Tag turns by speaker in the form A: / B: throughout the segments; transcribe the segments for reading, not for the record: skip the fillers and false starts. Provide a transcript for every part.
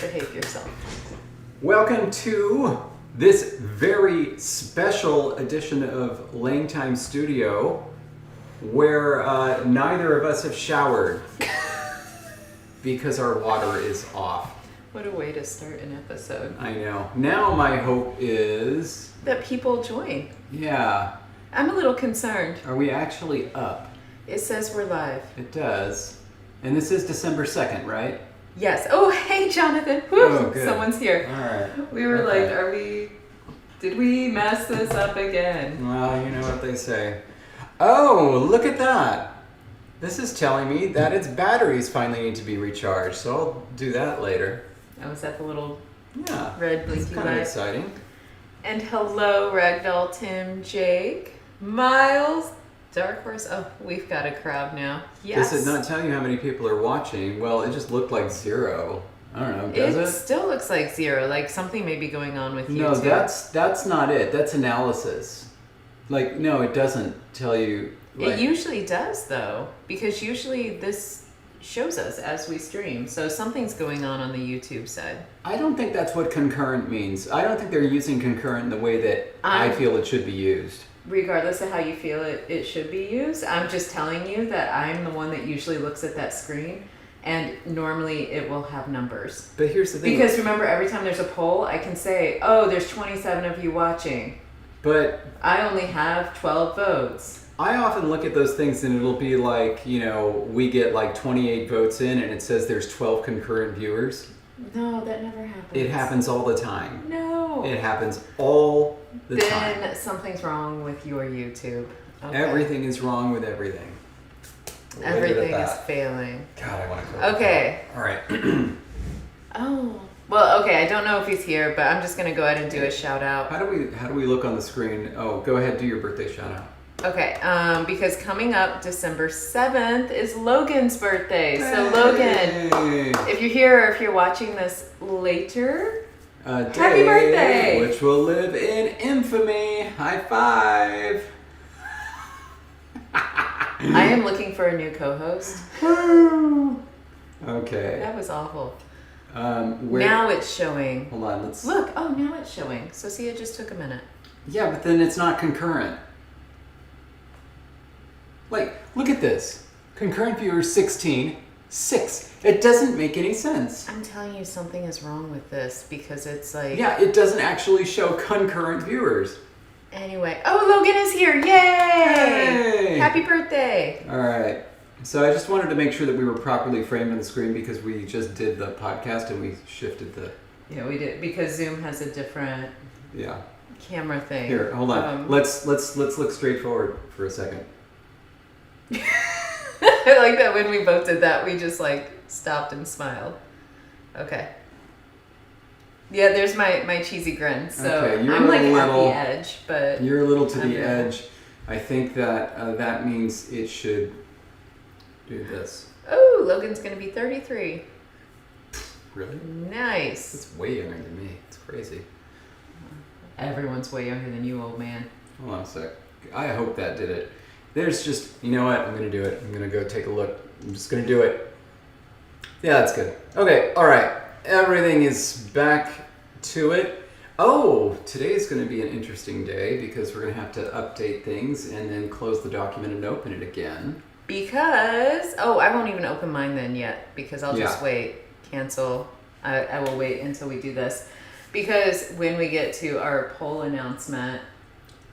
A: Behave yourself.
B: Welcome to this very special edition of LangTime Studio, where neither of us have showered because our water is off.
A: What a way to start an episode.
B: I know. Now my hope is...
A: that people join.
B: Yeah.
A: I'm a little concerned.
B: Are we actually up?
A: It says we're live.
B: It does. And this is December 2nd, right?
A: Yes. Oh, hey, Jonathan. Woo,
B: Oh, good.
A: someone's here.
B: All right.
A: We were like, did we mess this up again?
B: Well, you know what they say. Oh, look at that. This is telling me that its batteries finally need to be recharged, so I'll do that later.
A: Oh, is that the little
B: It's
A: red
B: kind
A: blinky
B: of
A: light?
B: exciting.
A: And hello, Ragdoll, Tim, Jake, Miles, Darkhurst. Oh, we've got a crowd now. Yes.
B: Does it not tell you how many people are watching? Well, it just looked like 0. I don't know, does it?
A: It still looks like 0, like something may be going on with YouTube.
B: No, that's not it. That's analysis. Like, no, it doesn't tell you. Like,
A: It usually does, though, because usually this shows us as we stream. So something's going on the YouTube side.
B: I don't think that's what concurrent means. I don't think they're using concurrent in the way that I feel it should be used.
A: Regardless of how you feel it should be used, I'm just telling you that I'm the one that usually looks at that screen, and normally it will have numbers.
B: But here's the thing.
A: Because remember, every time there's a poll, I can say, oh, there's 27 of you watching.
B: But
A: I only have 12 votes.
B: I often look at those things and it'll be like, we get like 28 votes in and it says there's 12 concurrent viewers.
A: No, that never happens.
B: It happens all the time.
A: No.
B: It happens all the time.
A: Then something's wrong with your YouTube. Okay.
B: Everything is wrong with everything. Leave it at
A: Everything is
B: that.
A: failing.
B: God, I want to go.
A: Okay.
B: All right.
A: Oh. Well, okay, I don't know if he's here, but I'm just going to go ahead and do a shout out.
B: How do we look on the screen? Oh, go ahead, do your birthday shout out.
A: Okay, because coming up December 7th is Logan's birthday. So
B: Hey!
A: Logan, if you're here or if you're watching this later,
B: A
A: Happy
B: day
A: birthday!
B: which will live in infamy. High five.
A: I am looking for a new co-host.
B: Woo! Okay.
A: That was awful.
B: Where?
A: Now it's showing.
B: Hold on. Let's.
A: Look, oh, now it's showing. So see, it just took a minute.
B: Yeah, but then it's not concurrent. Like, look at this. Concurrent viewers 16, 6. It doesn't make any sense.
A: I'm telling you, something is wrong with this because it's like...
B: Yeah, it doesn't actually show concurrent viewers.
A: Anyway. Oh, Logan is here. Yay!
B: Hey!
A: Happy birthday.
B: All right. So I just wanted to make sure that we were properly framed on the screen because we just did the podcast and we shifted the...
A: Yeah, we did, because Zoom has a different
B: Yeah.
A: camera thing.
B: Here, hold on. Let's look straight forward for a second.
A: I like that when we both did that, we just like stopped and smiled. Okay. Yeah, there's my cheesy grin. So
B: Okay, you're
A: I'm like
B: a
A: at
B: little-
A: the edge, but
B: You're a little to
A: I'm
B: the
A: there.
B: edge. I think that that means it should do this.
A: oh, Logan's gonna be 33.
B: Really?
A: Nice.
B: It's way younger than me. It's crazy.
A: Everyone's way younger than you, old man.
B: Hold on a sec. I hope that did it. There's just, you know what? I'm going to do it. I'm going to go take a look. I'm just going to do it. Yeah, that's good. Okay, all right. Everything is back to it. Oh, today is going to be an interesting day because we're going to have to update things and then close the document and open it again.
A: Because, I won't even open mine then yet because I'll just
B: Yeah.
A: wait. Cancel. I will wait until we do this. Because when we get to our poll announcement,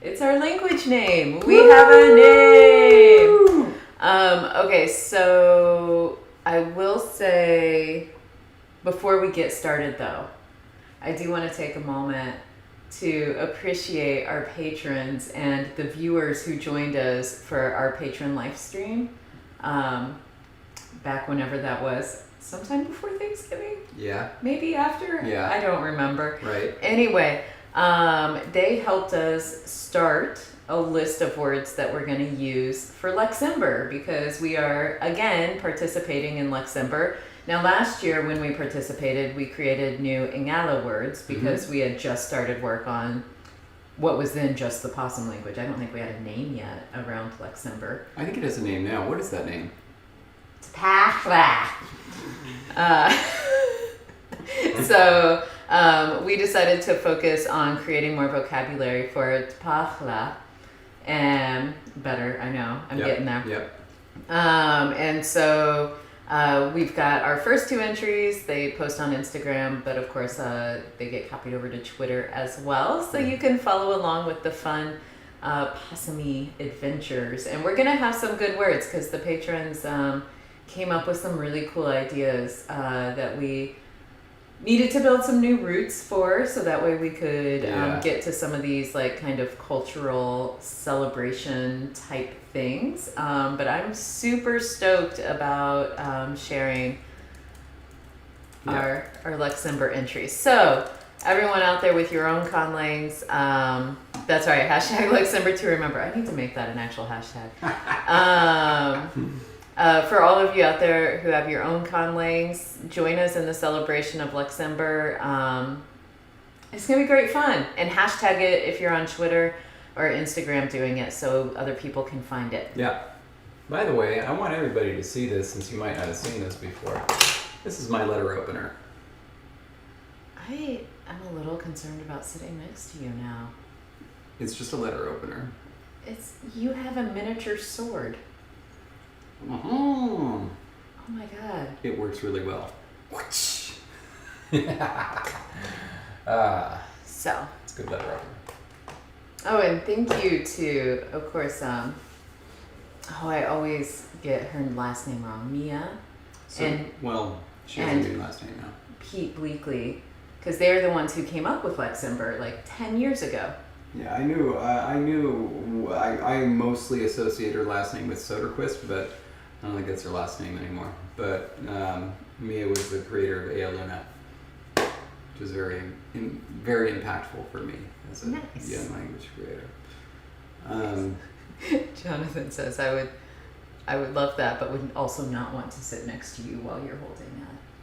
A: it's our language name. We have a name. Okay, so I will say, before we get started though, I do want to take a moment to appreciate our patrons and the viewers who joined us for our patron live stream back whenever that was. Sometime before Thanksgiving?
B: Yeah.
A: Maybe after?
B: Yeah.
A: I don't remember.
B: Right.
A: Anyway, they helped us start a list of words that we're going to use for Luxembourg because we are, again, participating in Luxembourg. Now, last year when we participated, we created new Ingala words because we had just started work on what was then just the possum language. I don't think we had a name yet around Luxembourg.
B: I think it has a name now. What is that name?
A: So So we decided to focus on creating more vocabulary for parla. And better, I know. I'm getting there.
B: Yep.
A: And so we've got our first 2 entries. They post on Instagram, but of course they get copied over to Twitter as well. So you can follow along with the fun possumy adventures. And we're going to have some good words because the patrons came up with some really cool ideas that we needed to build some new roots for, so that way we could get to some of these like kind of cultural celebration type things. But I'm super stoked about sharing our Luxembourg entries. So everyone out there with your own conlangs, that's right, hashtag Luxembourg to remember. I need to make that an actual hashtag. For all of you out there who have your own conlangs, join us in the celebration of Luxembourg. It's going to be great fun. And hashtag it if you're on Twitter or Instagram doing it so other people can find it.
B: Yeah. By the way, I want everybody to see this since you might not have seen this before. This is my letter opener.
A: I am a little concerned about sitting next to you now.
B: It's just a letter opener.
A: You have a miniature sword.
B: Uh-huh.
A: Oh my god.
B: It works really well.
A: So.
B: It's a good letter opener.
A: Oh, and thank you to, of course, I always get her last name wrong. Mia.
B: She has a new last name now.
A: Pete Bleakley, because they're the ones who came up with Luxembourg like 10 years ago.
B: Yeah, I mostly associate her last name with Soderquist, but I don't think that's her last name anymore. But Mia was the creator of Ea Luna, which was very impactful for me as a young language creator.
A: Jonathan says, I would love that, but would also not want to sit next to you while you're holding it.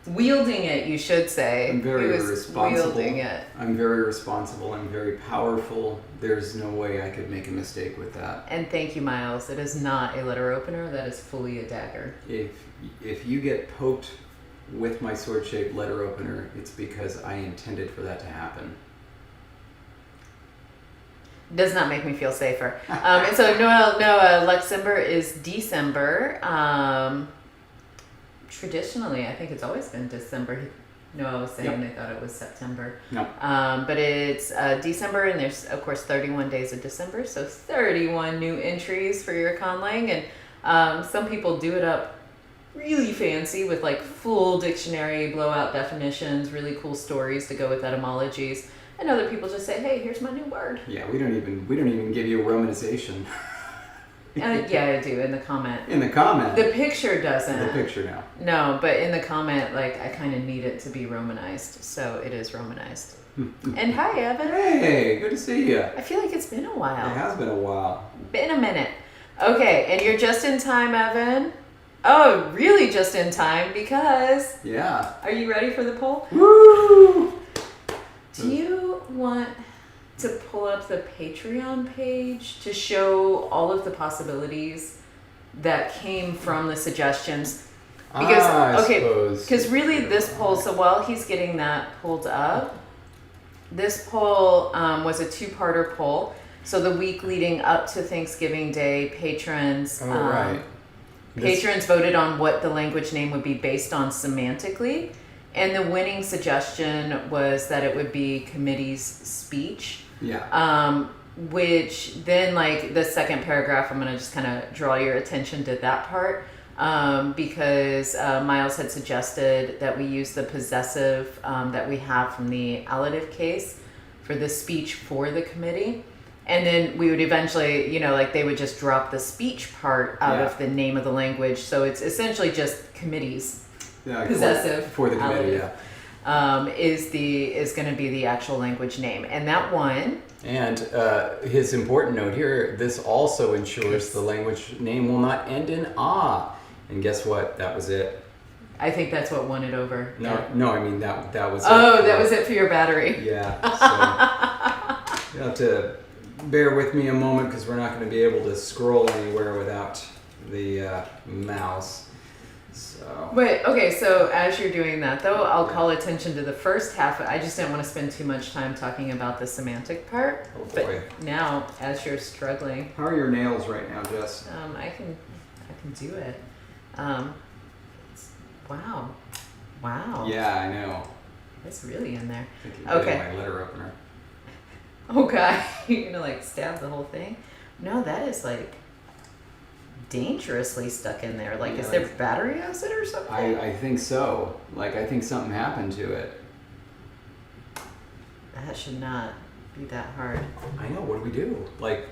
A: Wielding it, you should say.
B: I'm very responsible.
A: Wielding it.
B: I'm very responsible. I'm very powerful. There's no way I could make a mistake with that.
A: And thank you, Miles. It is not a letter opener. That is fully a dagger.
B: If you get poked with my sword-shaped letter opener, it's because I intended for that to happen.
A: Does not make me feel safer. And so no, Luxembourg is December. Traditionally, I think it's always been December. Noah was saying they thought it was September.
B: No.
A: But it's December, and there's, of course, 31 days of December, so 31 new entries for your conlang. And some people do it up really fancy with like full dictionary, blowout definitions, really cool stories to go with etymologies. And other people just say, hey, here's my new word.
B: Yeah, we don't even give you a romanization.
A: Yeah, I do, in the comment.
B: In the comment?
A: The picture doesn't.
B: The picture now.
A: No, but in the comment, like, I kind of need it to be romanized, so it is romanized. And hi, Evan.
B: Hey, good to see you.
A: I feel like it's been a while.
B: It has been a while.
A: Been a minute. Okay, and you're just in time, Evan. Oh, really just in time, because...
B: Yeah.
A: Are you ready for the poll?
B: Woo!
A: Do you want to pull up the Patreon page to show all of the possibilities that came from the suggestions? Because really this poll, so while he's getting that pulled up, this poll was a 2-parter poll. So the week leading up to Thanksgiving Day, patrons voted on what the language name would be based on semantically. And the winning suggestion was that it would be committee's speech.
B: Yeah.
A: Which then, like, the second paragraph, I'm going to just kind of draw your attention to that part. Because Miles had suggested that we use the possessive that we have from the allative case for the speech for the committee. And then we would eventually, like they would just drop the speech part out of the name of the language. So it's essentially just committees. Yeah, possessive
B: for the committee,
A: is going to be the actual language name, and that one.
B: And his important note here: this also ensures the language name will not end in ah. And guess what? That was it.
A: I think that's what won it over.
B: No, I mean that was.
A: That was it for your battery.
B: Yeah. So you have to bear with me a moment because we're not going to be able to scroll anywhere without the mouse. So.
A: Wait, okay, so as you're doing that, though, I'll call attention to the first half. I just didn't want to spend too much time talking about the semantic part.
B: Oh boy.
A: But now, as you're struggling,
B: How are your nails right now, Jess?
A: I can do it. Wow. Wow.
B: Yeah, I know.
A: It's really in there.
B: I think you're
A: Okay.
B: my letter opener.
A: Okay. You're gonna like stab the whole thing? No, that is like dangerously stuck in there. Like,
B: Yeah,
A: is there
B: like-
A: battery acid or something?
B: I think so. Like, I think something happened to it.
A: That should not be that hard.
B: I know. What do we do? Like,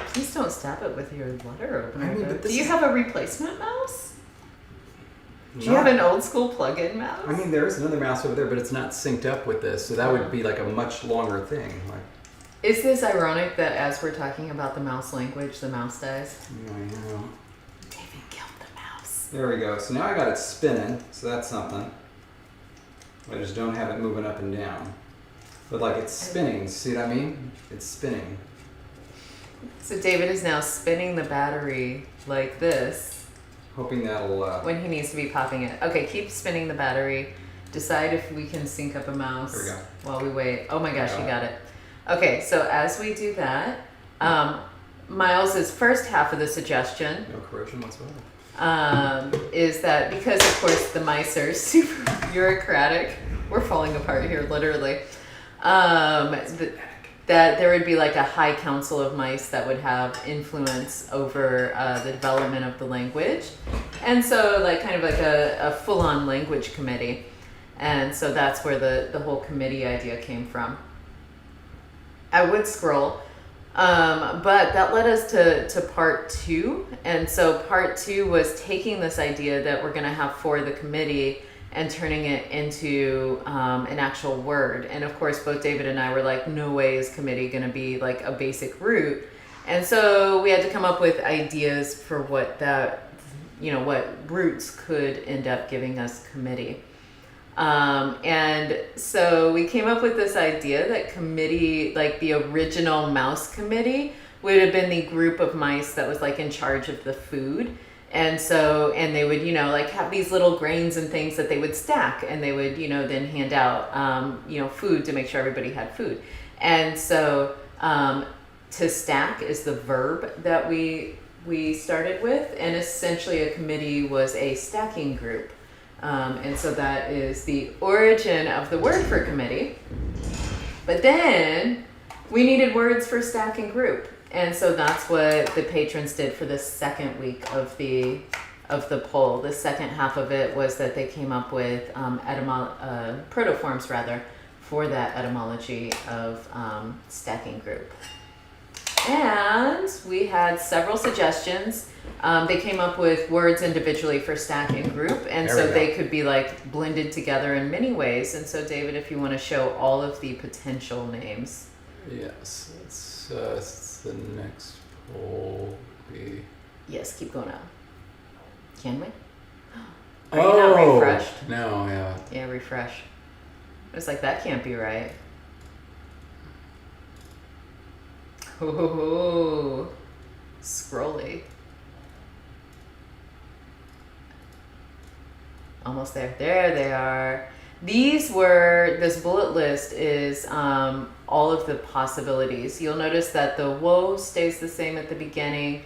A: Please don't stab it with your letter opener.
B: I mean,
A: though.
B: but this
A: Do you
B: is-
A: have a replacement mouse? Do you have an old school plug-in mouse?
B: I mean, there's another mouse over there, but it's not synced up with this, so that would be like a much longer thing. Like,
A: Is this ironic that as we're talking about the mouse language, the mouse dies?
B: I know.
A: David killed the mouse.
B: There we go. So now I got it spinning, so that's something. I just don't have it moving up and down. But like it's spinning, see what I mean? It's spinning.
A: So David is now spinning the battery like this
B: Hoping that'll,
A: when he needs to be popping it. Okay, keep spinning the battery. Decide if we can sync up a mouse
B: There we go.
A: while we wait. Oh my gosh,
B: Got
A: you
B: it.
A: got it. Okay, so as we do that, Miles's first half of the suggestion
B: no corrosion whatsoever.
A: is that because, of course, the mice are super bureaucratic, we're falling apart here, literally, that there would be like a high council of mice that would have influence over the development of the language. And so like kind of like a full-on language committee. And so that's where the whole committee idea came from. I would scroll, but that led us to part 2. And so part 2 was taking this idea that we're going to have for the committee and turning it into an actual word. And of course, both David and I were like, no way is committee going to be like a basic root. And so we had to come up with ideas for what that, what roots could end up giving us committee. And so we came up with this idea that committee, like the original mouse committee, would have been the group of mice that was like in charge of the food. And so, and they would, like have these little grains and things that they would stack, and they would, then hand out, food to make sure everybody had food. And so, to stack is the verb that we started with, and essentially a committee was a stacking group. And so that is the origin of the word for committee. But then we needed words for stacking group. And so that's what the patrons did for the second week of the poll. The second half of it was that they came up with protoforms rather for that etymology of stacking group. And we had several suggestions. They came up with words individually for stacking group, and
B: There
A: so
B: we go.
A: they could be like blended together in many ways. And so David, if you want to show all of the potential names.
B: Yes, it's the next poll be.
A: Yes, keep going up. Can we? Are you not refreshed?
B: No, yeah.
A: Yeah, refresh. I was like, that can't be right. Ooh, scrolly. Almost there. There they are. This bullet list is all of the possibilities. You'll notice that the woe stays the same at the beginning,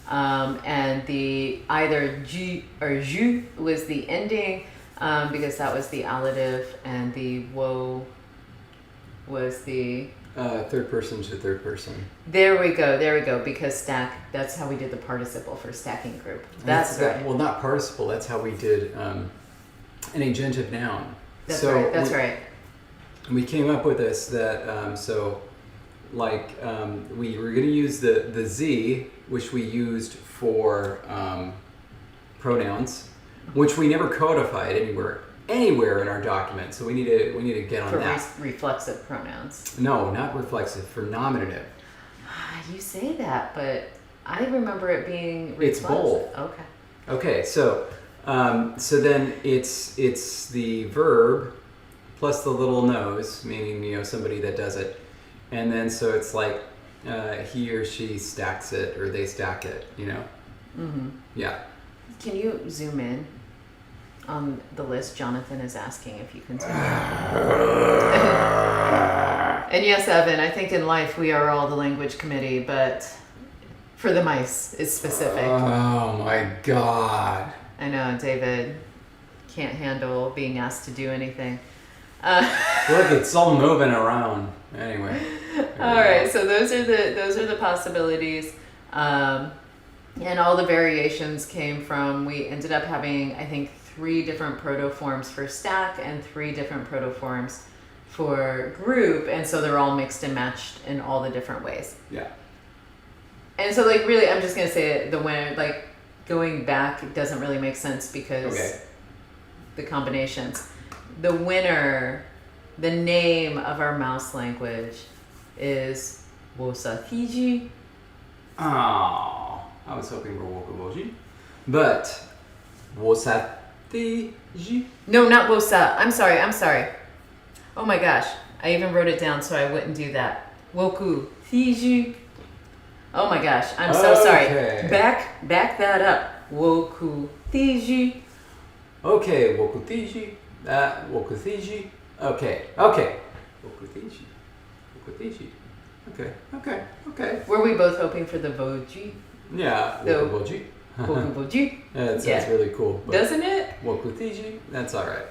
A: and the either G or ju was the ending, because that was the allative, and the woe was the...
B: Third person to third person.
A: There we go, because stack, that's how we did the participle for stacking group. That's right.
B: Well, not participle, that's how we did an agentive noun.
A: That's
B: So
A: right, that's right.
B: We came up with this that we were going to use the Z, which we used for pronouns, which we never codified anywhere in our document. So we need to get on
A: For
B: that.
A: reflexive pronouns.
B: No, not reflexive. For nominative.
A: You say that, but I remember it being reflexive.
B: It's both.
A: Okay.
B: Okay, so then it's the verb plus the little nose, meaning somebody that does it, and then so it's like he or she stacks it or they stack it,
A: Mm-hmm.
B: Yeah.
A: Can you zoom in? on the list, Jonathan is asking if you continue. And yes, Evan, I think in life we are all the language committee, but for the mice is specific.
B: Oh my God.
A: I know, David can't handle being asked to do anything.
B: Look, it's all moving around. Anyway.
A: All right, so those are the possibilities. And all the variations came from, we ended up having, I think, 3 different protoforms for stack and 3 different protoforms for group. And so they're all mixed and matched in all the different ways.
B: Yeah.
A: And so, like, really, I'm just going to say it, the winner, like, going back, it doesn't really make sense because the combinations. The winner, the name of our mouse language is Wosafiji.
B: Oh, I was hoping for Wokuboji. But Wosatiji?
A: No, not Wosa. I'm sorry. Oh my gosh. I even wrote it down so I wouldn't do that. Woku Fiji. Oh my gosh. I'm so sorry. Back that up. Woku Fiji.
B: Okay, Wokutiji. Wokutiji. Okay. Wokutiji. Okay.
A: Were we both hoping for the Voji?
B: Yeah,
A: The
B: Wokuboji.
A: Wokuboji?
B: That sounds really cool.
A: Doesn't it?
B: Wokutiji, that's alright.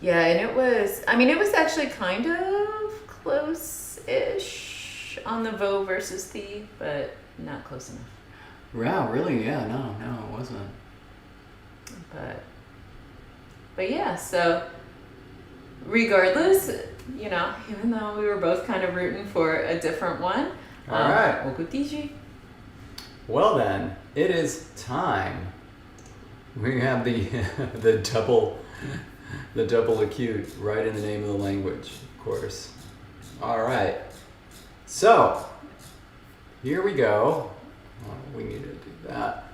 A: Yeah, and it was actually kind of close-ish on the Vo versus the, but not close enough.
B: Wow, really? Yeah, no, it wasn't.
A: But yeah, so regardless, even though we were both kind of rooting for a different one,
B: all right.
A: Okutiji.
B: Well then, it is time. We have the double acute right in the name of the language, of course. All right. So here we go. Oh, we need to do that.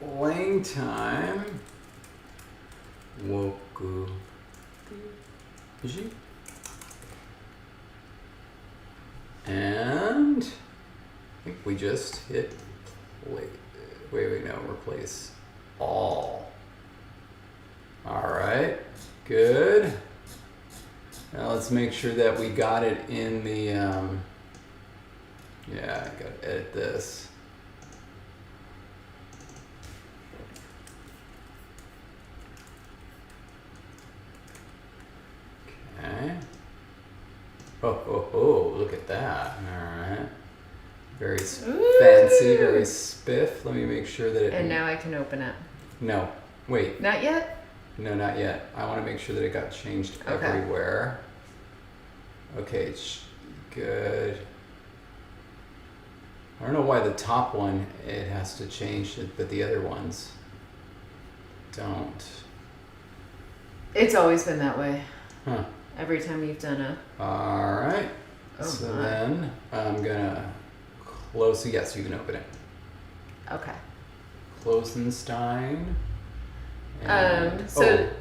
B: LangTime. Woku. And I think we just hit replace all. All right, good. Now let's make sure that we got it in the, yeah, I gotta edit this. Okay. Oh, look at that. All right. Very fancy, very spiff. Let me make sure that it...
A: And now I can open it.
B: No, wait.
A: Not yet?
B: No, not yet. I want to make sure that it got changed everywhere. Okay, it's good. I don't know why the top one, it has to change it, but the other ones don't.
A: It's always been that way.
B: Huh.
A: Every time you've done a...
B: All right.
A: Oh,
B: so
A: my.
B: then I'm gonna close. Yes, you can open it.
A: Okay.
B: Klosenstein.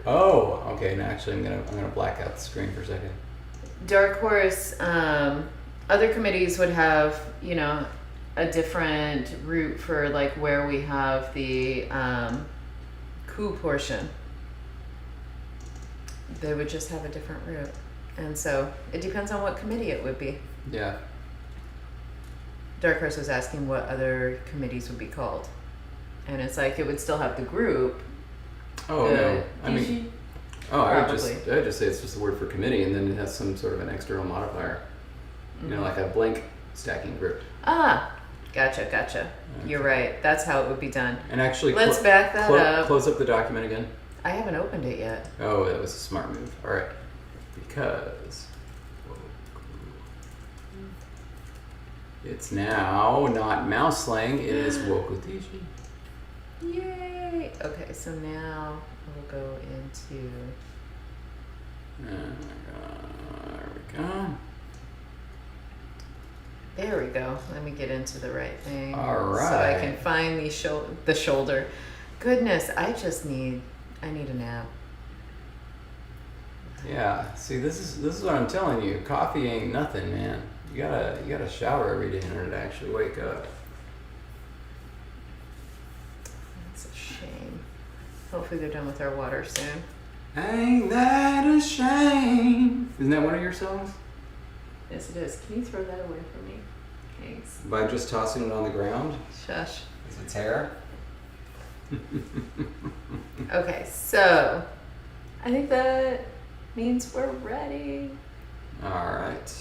B: Okay. Now actually, I'm gonna black out the screen for a second.
A: Darkhurst. Other committees would have, a different route for like where we have the coup portion. They would just have a different route. And so it depends on what committee it would be.
B: Yeah.
A: Darkhurst was asking what other committees would be called. And it's like it would still have the group.
B: Oh, no. I mean, I would just say it's just a word for committee, and then it has some sort of an external modifier.
A: Mm-hmm.
B: Like a blank stacking group.
A: Ah, gotcha.
B: Okay.
A: You're right. That's how it would be done.
B: And actually,
A: let's back that up.
B: Close up the document again.
A: I haven't opened it yet.
B: Oh, that was a smart move. All right. Because it's now not mouse slang, it is Wokutishi.
A: Yay! Okay, so now we'll go into...
B: Oh my God.
A: There we go. Let me get into the right thing.
B: All right.
A: So I can find the shoulder. Goodness, I need a nap.
B: Yeah, see, this is what I'm telling you. Coffee ain't nothing, man. You gotta shower every day in order to actually wake up.
A: That's a shame. Hopefully they're done with our water soon.
B: Ain't that a shame? Isn't that one of your songs?
A: Yes, it is. Can you throw that away from me? Thanks.
B: By just tossing it on the ground?
A: Shush.
B: Is it tear?
A: Okay, so I think that means we're ready.
B: All right.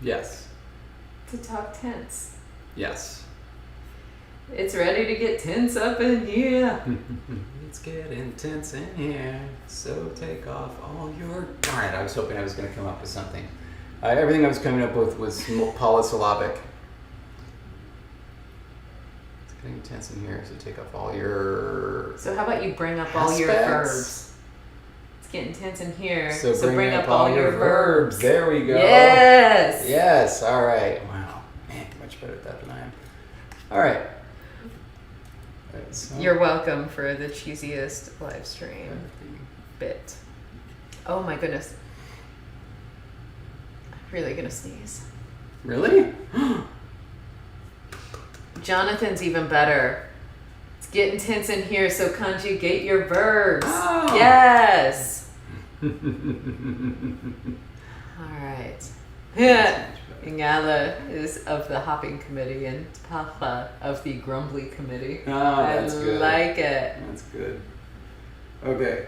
B: Yes.
A: To talk tense.
B: Yes.
A: It's ready to get tense up in here.
B: It's getting intense in here, so take off all your... All right, I was hoping I was going to come up with something. Everything I was coming up with was polysyllabic. It's getting intense in here, so take off all your...
A: So how about you bring up all your verbs? It's getting tense in here, so bring up all your verbs.
B: There we go.
A: Yes!
B: Yes, all right. Wow, man, you're much better at that than I am. All right. So
A: You're welcome for the cheesiest live stream bit. Oh my goodness. I'm really gonna sneeze.
B: Really?
A: Jonathan's even better. It's getting tense in here, so conjugate your verbs.
B: Oh.
A: Yes. All right. Ingala is of the hopping committee and Papa of the grumbly committee.
B: Oh, that's good.
A: I like it.
B: That's good. Okay.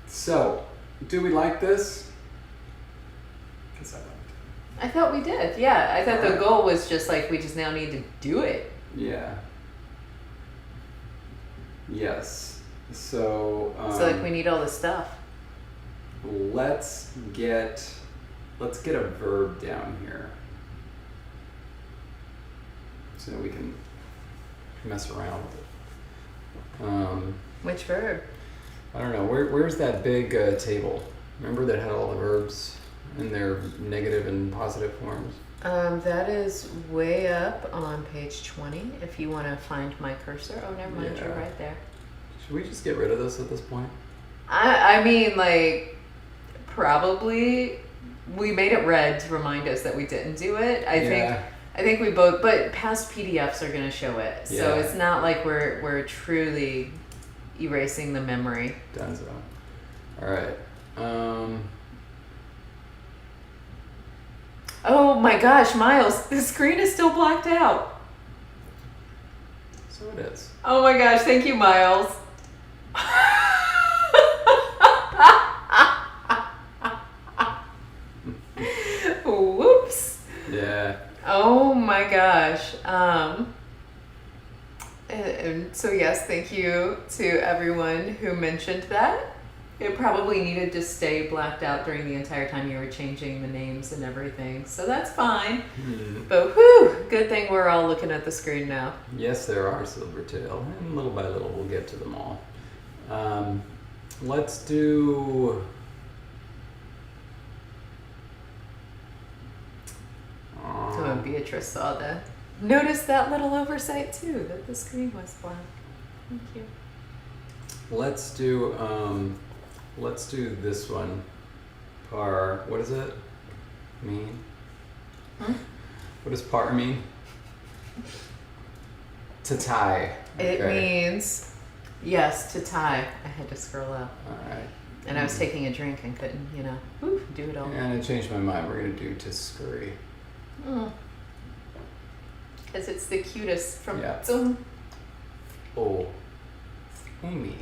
B: So, do we like this? Guess I liked it.
A: I thought we did. Yeah, I thought the
B: Alright.
A: goal was just like we just now need to do it.
B: Yeah. Yes. So,
A: So like we need all the stuff.
B: let's get a verb down here so that we can mess around with it.
A: Which verb?
B: I don't know. Where's that big table? Remember that had all the verbs in their negative and positive forms?
A: That is way up on page 20. If you want to find my cursor. Oh, never mind.
B: Yeah.
A: You're right there.
B: Should we just get rid of this at this point?
A: I mean, like, probably we made it red to remind us that we didn't do it. I think we both, but past PDFs are going to show it. So
B: Yeah.
A: it's not like we're truly erasing the memory.
B: Done so. All right.
A: Oh my gosh, Miles, the screen is still blacked out.
B: So it is.
A: Oh my gosh, thank you, Miles. Whoops.
B: Yeah.
A: Oh my gosh. And so yes, thank you to everyone who mentioned that. It probably needed to stay blacked out during the entire time you were changing the names and everything. So that's fine. But whew, good thing we're all looking at the screen now.
B: Yes, there are Silvertail, and little by little we'll get to them all. Let's do.
A: Oh, and Beatrice saw that. Notice that little oversight too, that the screen was black. Thank you.
B: Let's do this one. Par. What does it mean? What does par mean? To tie.
A: It
B: Okay.
A: means yes, to tie. I had to scroll up.
B: All right.
A: And I was taking a drink and couldn't, do it all.
B: And I changed my mind. We're gonna do to scurry.
A: Because it's the cutest from
B: Yeah.
A: Zoom.
B: Oh. Amy.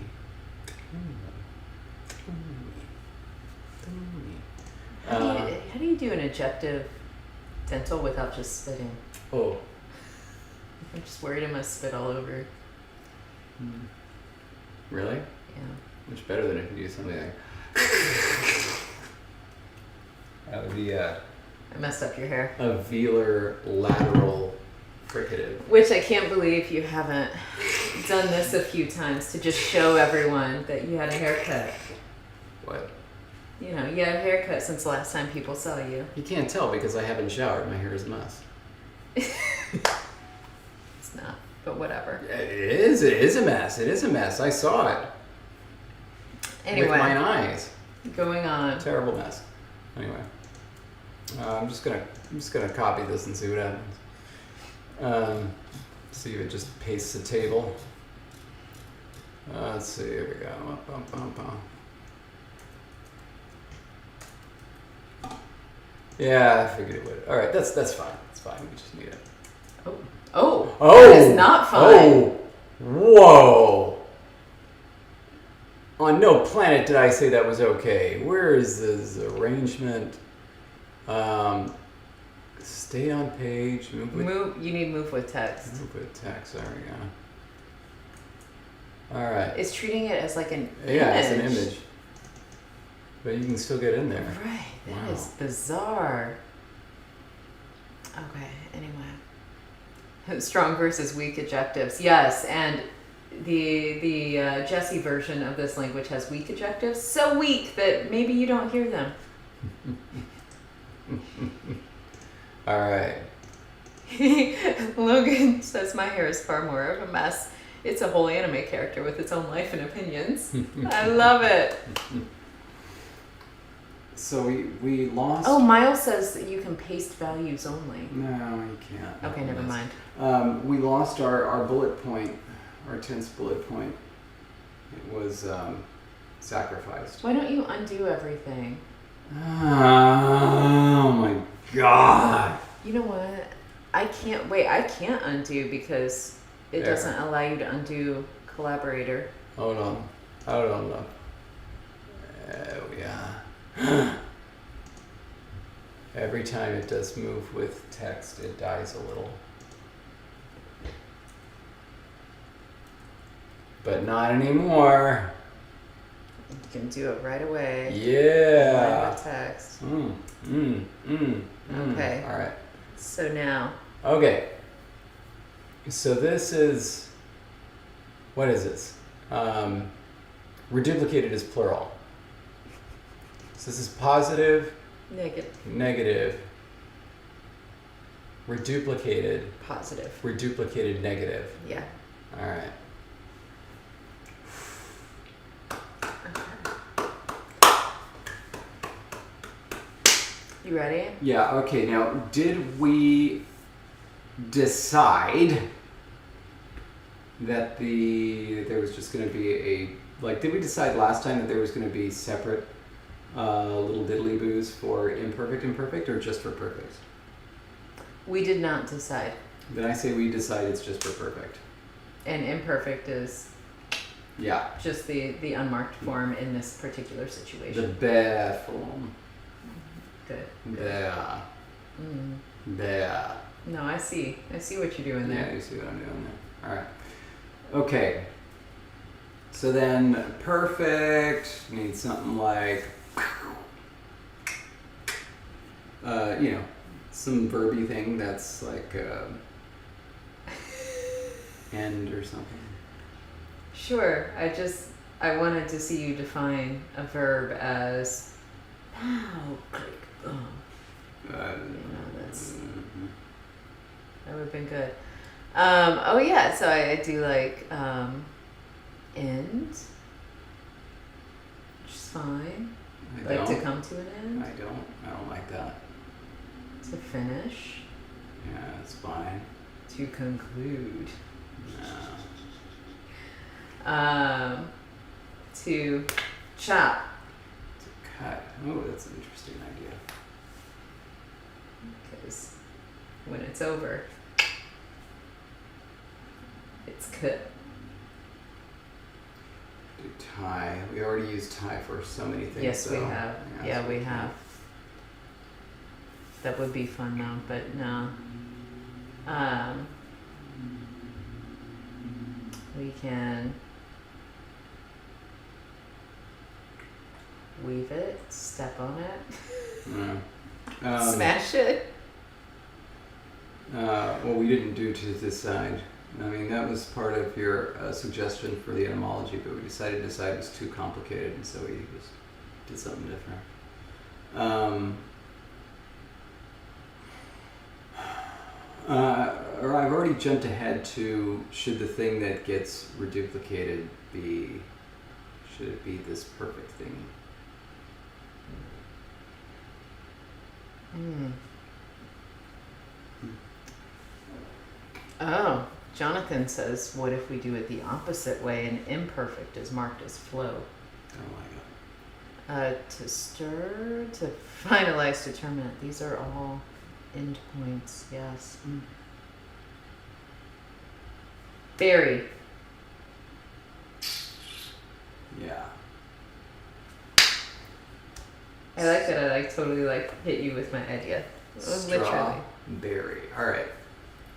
A: How do you do an ejective dental without just spitting?
B: Oh.
A: I'm just worried I'm going to spit all over.
B: Really?
A: Yeah.
B: Much better than if you do something like. That would be
A: I messed up your hair.
B: a velar lateral fricative.
A: Which I can't believe you haven't done this a few times to just show everyone that you had a haircut.
B: What?
A: You had a haircut since the last time people saw you.
B: You can't tell because I haven't showered. My hair is a mess.
A: It's not, but whatever.
B: It is a mess. It is a mess. I saw it.
A: Anyway.
B: With my eyes.
A: Going on.
B: Terrible mess. Anyway. I'm just gonna copy this and see what happens. See if it just pastes the table. Let's see, here we go. Bum, bum, bum. Yeah, I figured it would. All right, that's fine. That's fine. We just need it.
A: Oh,
B: Oh,
A: that is not fine.
B: Oh, whoa. On no planet did I say that was okay. Where is this arrangement? Stay on page.
A: Move. You need move with text.
B: Move with text. There we go. All right.
A: It's treating it as like an image.
B: Yeah, it's an image. But you can still get in there.
A: Right. That
B: Wow.
A: is bizarre. Okay. Anyway. Strong versus weak adjectives. Yes, and the Jesse version of this language has weak adjectives. So weak that maybe you don't hear them.
B: All right.
A: Logan says my hair is far more of a mess. It's a whole anime character with its own life and opinions. I love it.
B: So we lost.
A: Oh, Miles says that you can paste values only.
B: No, you can't.
A: Okay, never mind.
B: We lost our bullet point, our 10th bullet point. It was sacrificed.
A: Why don't you undo everything?
B: Oh my god.
A: You know what? I can't undo because it
B: There.
A: doesn't allow you to undo collaborator.
B: Hold on. Oh yeah. Every time it does move with text, it dies a little. But not anymore.
A: You can do it right away.
B: Yeah.
A: With text. Okay.
B: All right.
A: So now.
B: Okay. So this is, what is this? Reduplicated is plural. So this is positive, negative, reduplicated,
A: positive,
B: reduplicated, negative.
A: Yeah.
B: All right.
A: You ready?
B: Yeah, okay. Now, did we decide that there was just going to be did we decide last time that there was going to be separate little diddly boos for imperfect, or just for perfect?
A: We did not decide.
B: Then I say we decide it's just for perfect.
A: And imperfect is
B: Yeah.
A: just the unmarked form in this particular
B: The
A: situation.
B: bear form.
A: Good.
B: Bear.
A: Mm.
B: Bear.
A: No, I see what you're doing
B: Yeah,
A: there.
B: you see what I'm doing there. All right. Okay. So then perfect needs something like, some verby thing that's like end or something.
A: Sure. I wanted to see you define a verb as now, click, boom. That would have been good. Oh yeah, so I do like end, which is fine.
B: I
A: Like
B: don't.
A: to come to an end,
B: I don't like that.
A: to finish,
B: Yeah, it's fine.
A: to conclude,
B: No.
A: to chop.
B: To cut. Oh, that's an interesting idea.
A: Because when it's over, it's cut.
B: Do tie. We already used tie for so many things.
A: Yes, we
B: so,
A: have. Yeah, we have. That would be fun though, but no. We can weave it, step on it, smash it.
B: Well, we didn't do to decide. I mean, that was part of your suggestion for the etymology, but we decided decide was too complicated, and so we just did something different. Or I've already jumped ahead to, should the thing that gets reduplicated should it be this perfect thing?
A: Oh, Jonathan says, what if we do it the opposite way and imperfect is marked as flow?
B: Oh my god.
A: To stir, to finalize, determinant. These are all endpoints, yes. Bury.
B: Yeah.
A: I like that I totally hit you with my idea. Literally.
B: Strawberry. All right.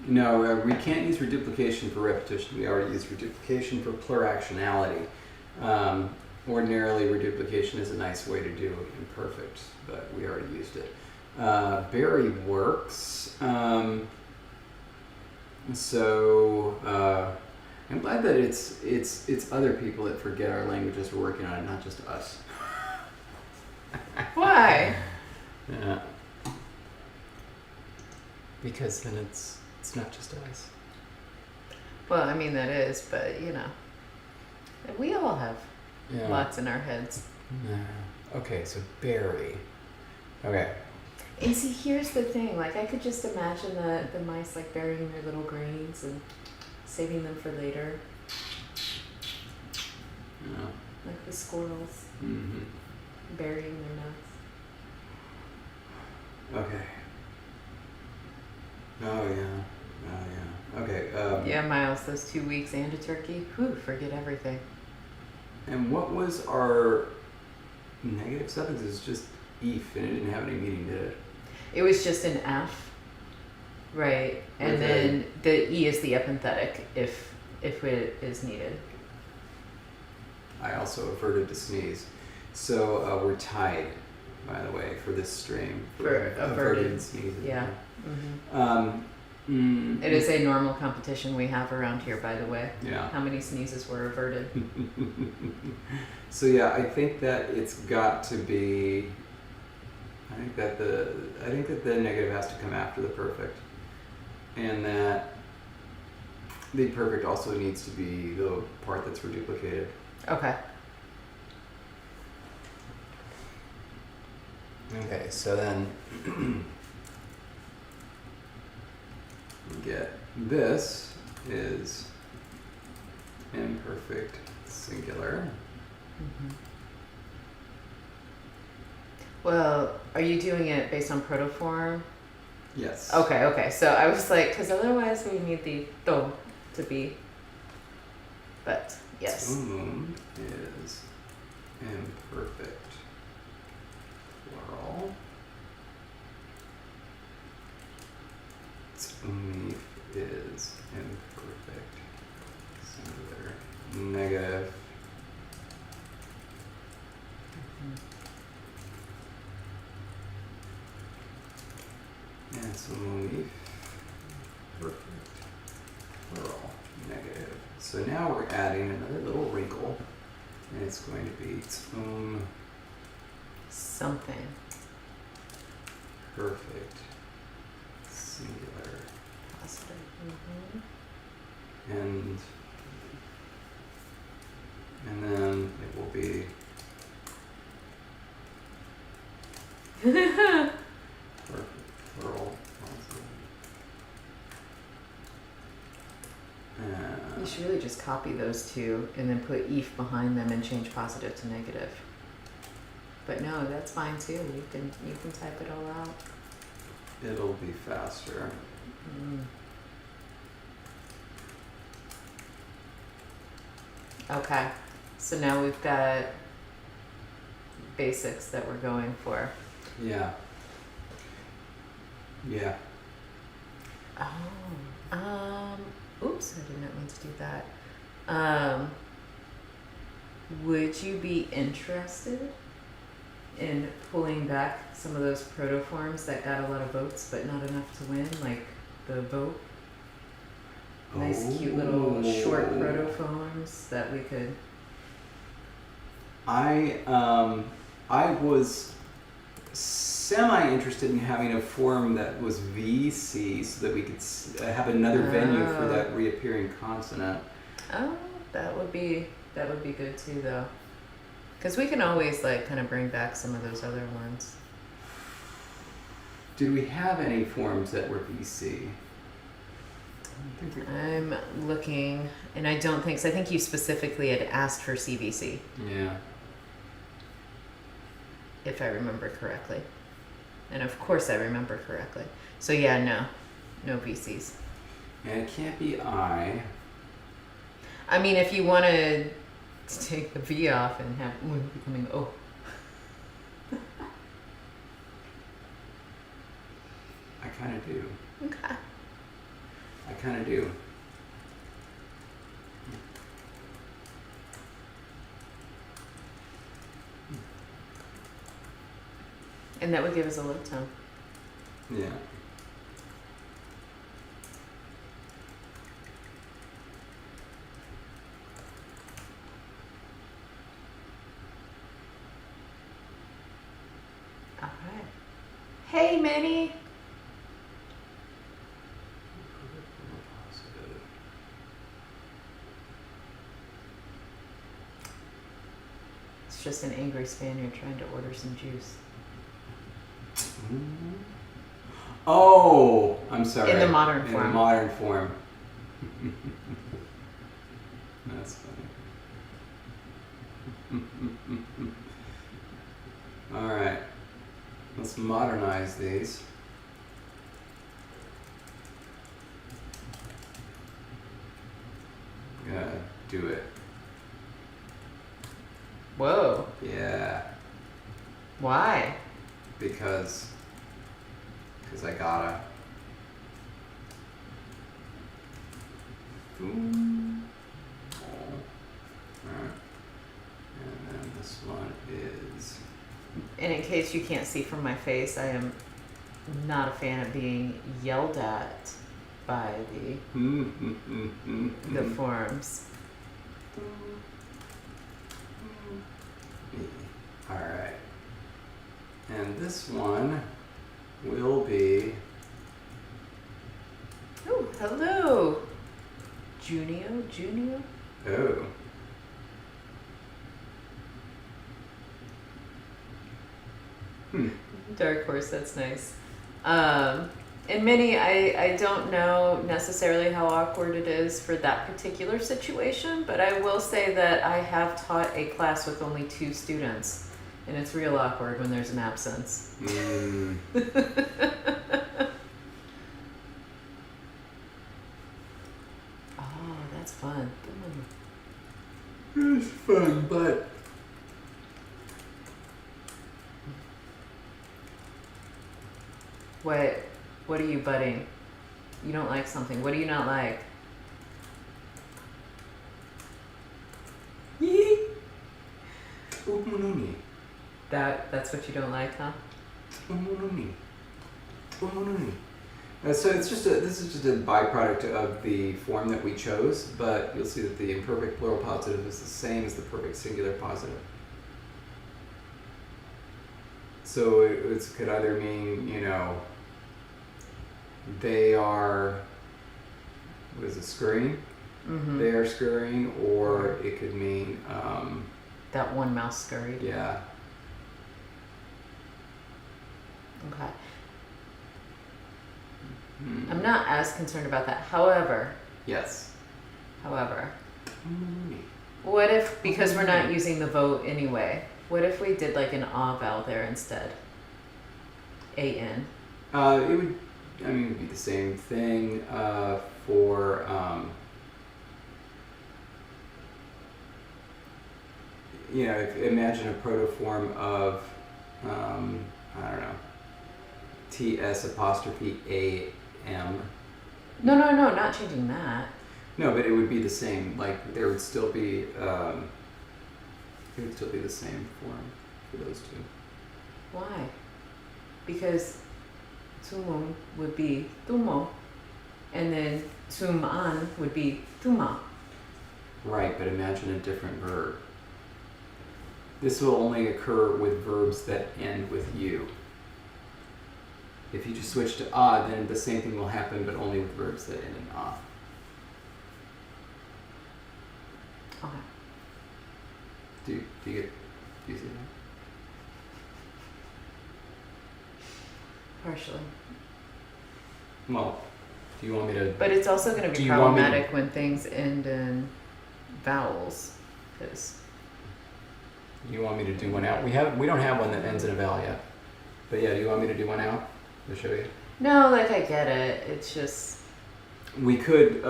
B: No, we can't use reduplication for repetition. We already use reduplication for pluractionality. Ordinarily, reduplication is a nice way to do imperfect, but we already used it. Bury works. I'm glad that it's other people that forget our languages are working on it, not just us.
A: Why?
B: Yeah. Because then it's not just us.
A: Well, I mean that is, but we all have lots in our heads.
B: Yeah. Okay, so bury. Okay.
A: And see, here's the thing. I could just imagine the mice burying their little grains and saving them for later.
B: Yeah.
A: Like the squirrels burying their nuts.
B: Okay. Oh yeah. Okay.
A: Yeah, Miles, those 2 weeks and a turkey. Whew, forget everything.
B: And what was our negative suffix? Is just if, and it didn't have any meaning, did it?
A: It was just an F, right? And then the E is the epenthetic if it is needed.
B: I also averted to sneeze. So we're tied, by the way, for this stream.
A: For averted
B: sneezing.
A: Yeah.
B: It
A: is a normal competition we have around here, by the way.
B: Yeah.
A: How many sneezes were averted?
B: So yeah, I think that it's got to be. I think that the negative has to come after the perfect, and that the perfect also needs to be the part that's reduplicated.
A: Okay.
B: Okay, so then we get this is imperfect singular.
A: Well, are you doing it based on Protoform?
B: Yes.
A: Okay. So I was because otherwise we need the to be. But yes.
B: Is imperfect plural. Is imperfect singular. Negative. And Tzumif, perfect, plural, negative. So now we're adding another little wrinkle, and it's going to be
A: something.
B: Perfect, singular.
A: Positive.
B: And then it will be perfect, plural.
A: You should really just copy those two and then put if behind them and change positive to negative. But no, that's fine too. You can type it all out.
B: It'll be faster.
A: Okay, so now we've got basics that we're going for.
B: Yeah. Yeah.
A: Oops, I did not mean to do that. Would you be interested in pulling back some of those protoforms that got a lot of votes but not enough to win, like the vote? Nice, cute little short protoforms that we could.
B: I was semi-interested in having a form that was VC so that we could have another venue for that reappearing consonant.
A: Oh, that would be good too, though, because we can always kind of bring back some of those other ones.
B: Did we have any forms that were VC?
A: I'm looking, and I don't think so. I think you specifically had asked for CVC,
B: Yeah.
A: if I remember correctly. And of course I remember correctly. So yeah, no VCs.
B: And it can't be I.
A: I mean, if you want to take the V off and have one becoming O.
B: I kind of do.
A: Okay.
B: I kind of do.
A: And that would give us a low tone.
B: Yeah.
A: All right. Hey, Minnie. It's just an angry Spaniard trying to order some juice.
B: Oh, I'm sorry.
A: In the modern form.
B: In the modern form. That's funny. All right. Let's modernize these. Gonna do it.
A: Whoa.
B: Yeah.
A: Why?
B: Because I gotta. Ooh. Oh. Alright. And then this one is.
A: And in case you can't see from my face, I am not a fan of being yelled at by the forms.
B: Alright. And this one will be.
A: Oh, hello. Junio?
B: Oh.
A: Darkhurst, that's nice. And Minnie, I don't know necessarily how awkward it is for that particular situation, but I will say that I have taught a class with only 2 students, and it's real awkward when there's an absence. Oh, that's fun.
B: It's fun, but.
A: What are you butting? You don't like something. What do you not like? That's what you don't like, huh?
B: So this is just a byproduct of the form that we chose, but you'll see that the imperfect plural positive is the same as the perfect singular positive. So it could either mean, they are, what is it, scurrying?
A: Mm-hmm.
B: They are scurrying, or it could mean,
A: that one mouse scurried.
B: yeah.
A: Okay. I'm not as concerned about that. However,
B: Yes.
A: what if, because we're not using the vote anyway, what if we did like an A vowel there instead? A-N.
B: It would, it would be the same thing for, imagine a protoform of, I don't know, TS apostrophe AM.
A: No, not changing that.
B: No, but it would be the same. Like there would still be, it would still be the same form for those two.
A: Why? Because tumum would be tumo, and then tuman would be tuma.
B: Right, but imagine a different verb. This will only occur with verbs that end with U. If you just switch to a, then the same thing will happen, but only with verbs that end in a.
A: Okay.
B: Do you see that?
A: Partially.
B: Well, Do you want me to?
A: But it's also going to
B: Do
A: be
B: you want me to-
A: problematic when things end in vowels. 'Cause
B: You want me to do one out? We don't have one that ends in a vowel yet. But yeah, do you want me to do one out to show you?
A: no, like I get it. It's just
B: We could,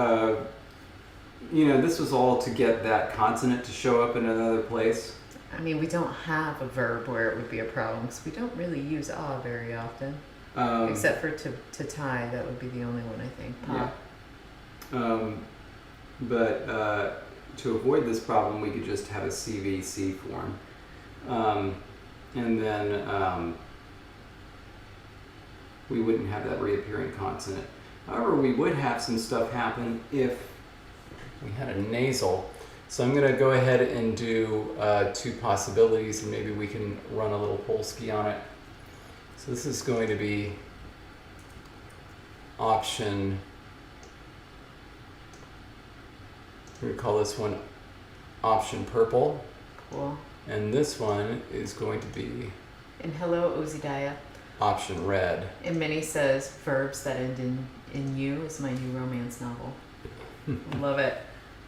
B: this was all to get that consonant to show up in another place.
A: I mean, we don't have a verb where it would be a problem because we don't really use ah very often. Except for to tie, that would be the only one I think. Pa.
B: Yeah. But to avoid this problem, we could just have a CVC form. And then we wouldn't have that reappearing consonant. However, we would have some stuff happen if we had a nasal. So I'm going to go ahead and do two possibilities, and maybe we can run a little Polsky on it. So this is going to be option, we're going to call this one option purple.
A: Cool.
B: And this one is going to be
A: And hello, Ozidaya.
B: option red.
A: And Minnie says verbs that end in you is my new romance novel. Love it.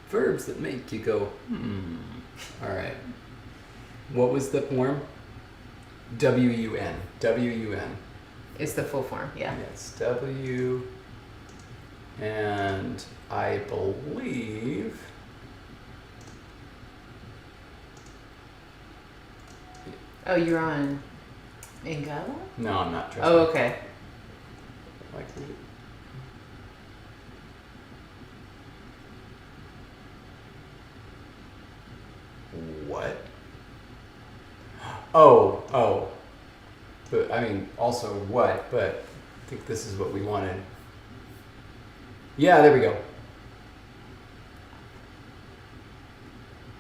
B: Verbs that make you go, All right. What was the form? W-U-N. W-U-N.
A: Is the full form, yeah.
B: Yes, W. And I believe...
A: Oh, you're on Ingala?
B: No, I'm not. Trust
A: Oh,
B: me.
A: okay.
B: Like, what? Oh. But I mean, also what? But I think this is what we wanted. Yeah, there we go.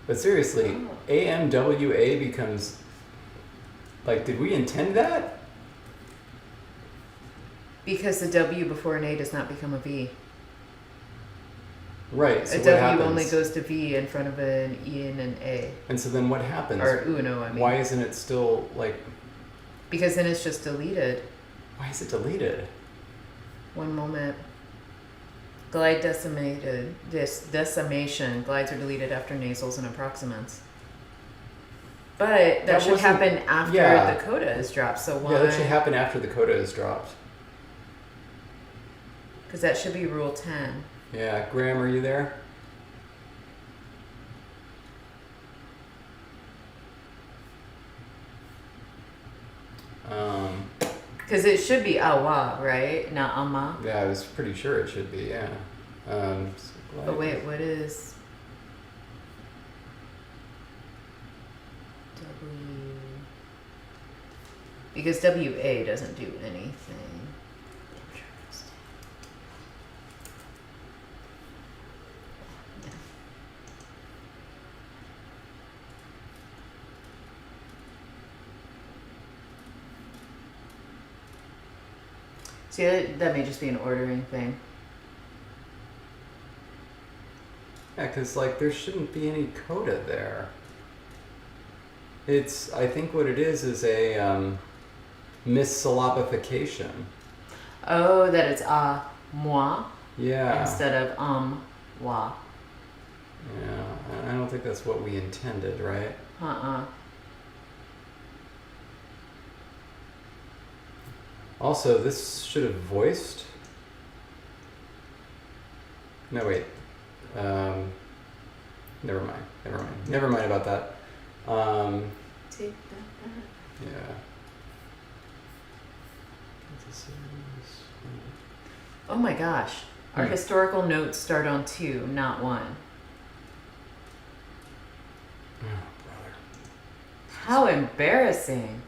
B: But seriously,
A: Oh.
B: AMWA becomes, like, did we intend that?
A: Because the W before an A does not become a V.
B: Right, so
A: A
B: what
A: W
B: happens?
A: only goes to V in front of an E and an A.
B: And so then what happens?
A: Or uno, I mean.
B: Why isn't it still, like,
A: Because then it's just deleted.
B: why is it deleted?
A: One moment. Glide decimated. Decimation. Glides are deleted after nasals and approximants. But that should
B: wasn't-
A: happen after
B: yeah.
A: the coda is dropped. So why?
B: Yeah, that should happen after the coda is dropped.
A: Because that should be rule 10.
B: Yeah, Graham, are you there?
A: Because it should be awa, right? Not ama.
B: Yeah, I was pretty sure it should be, yeah. So
A: But wait, what is W? Because WA doesn't do anything. Interesting. Yeah. See, that may just be an ordering thing.
B: Yeah, because, like, there shouldn't be any coda there. It's, I think what it is a missyllabification.
A: Oh, that it's moi
B: Yeah.
A: instead of wa.
B: Yeah, I don't think that's what we intended, right? Also, this should have voiced. No, wait. Never mind about that.
A: Take that back.
B: Yeah.
A: Oh my gosh. Our
B: Hmm.
A: historical notes start on 2, not 1.
B: Oh, brother.
A: How embarrassing.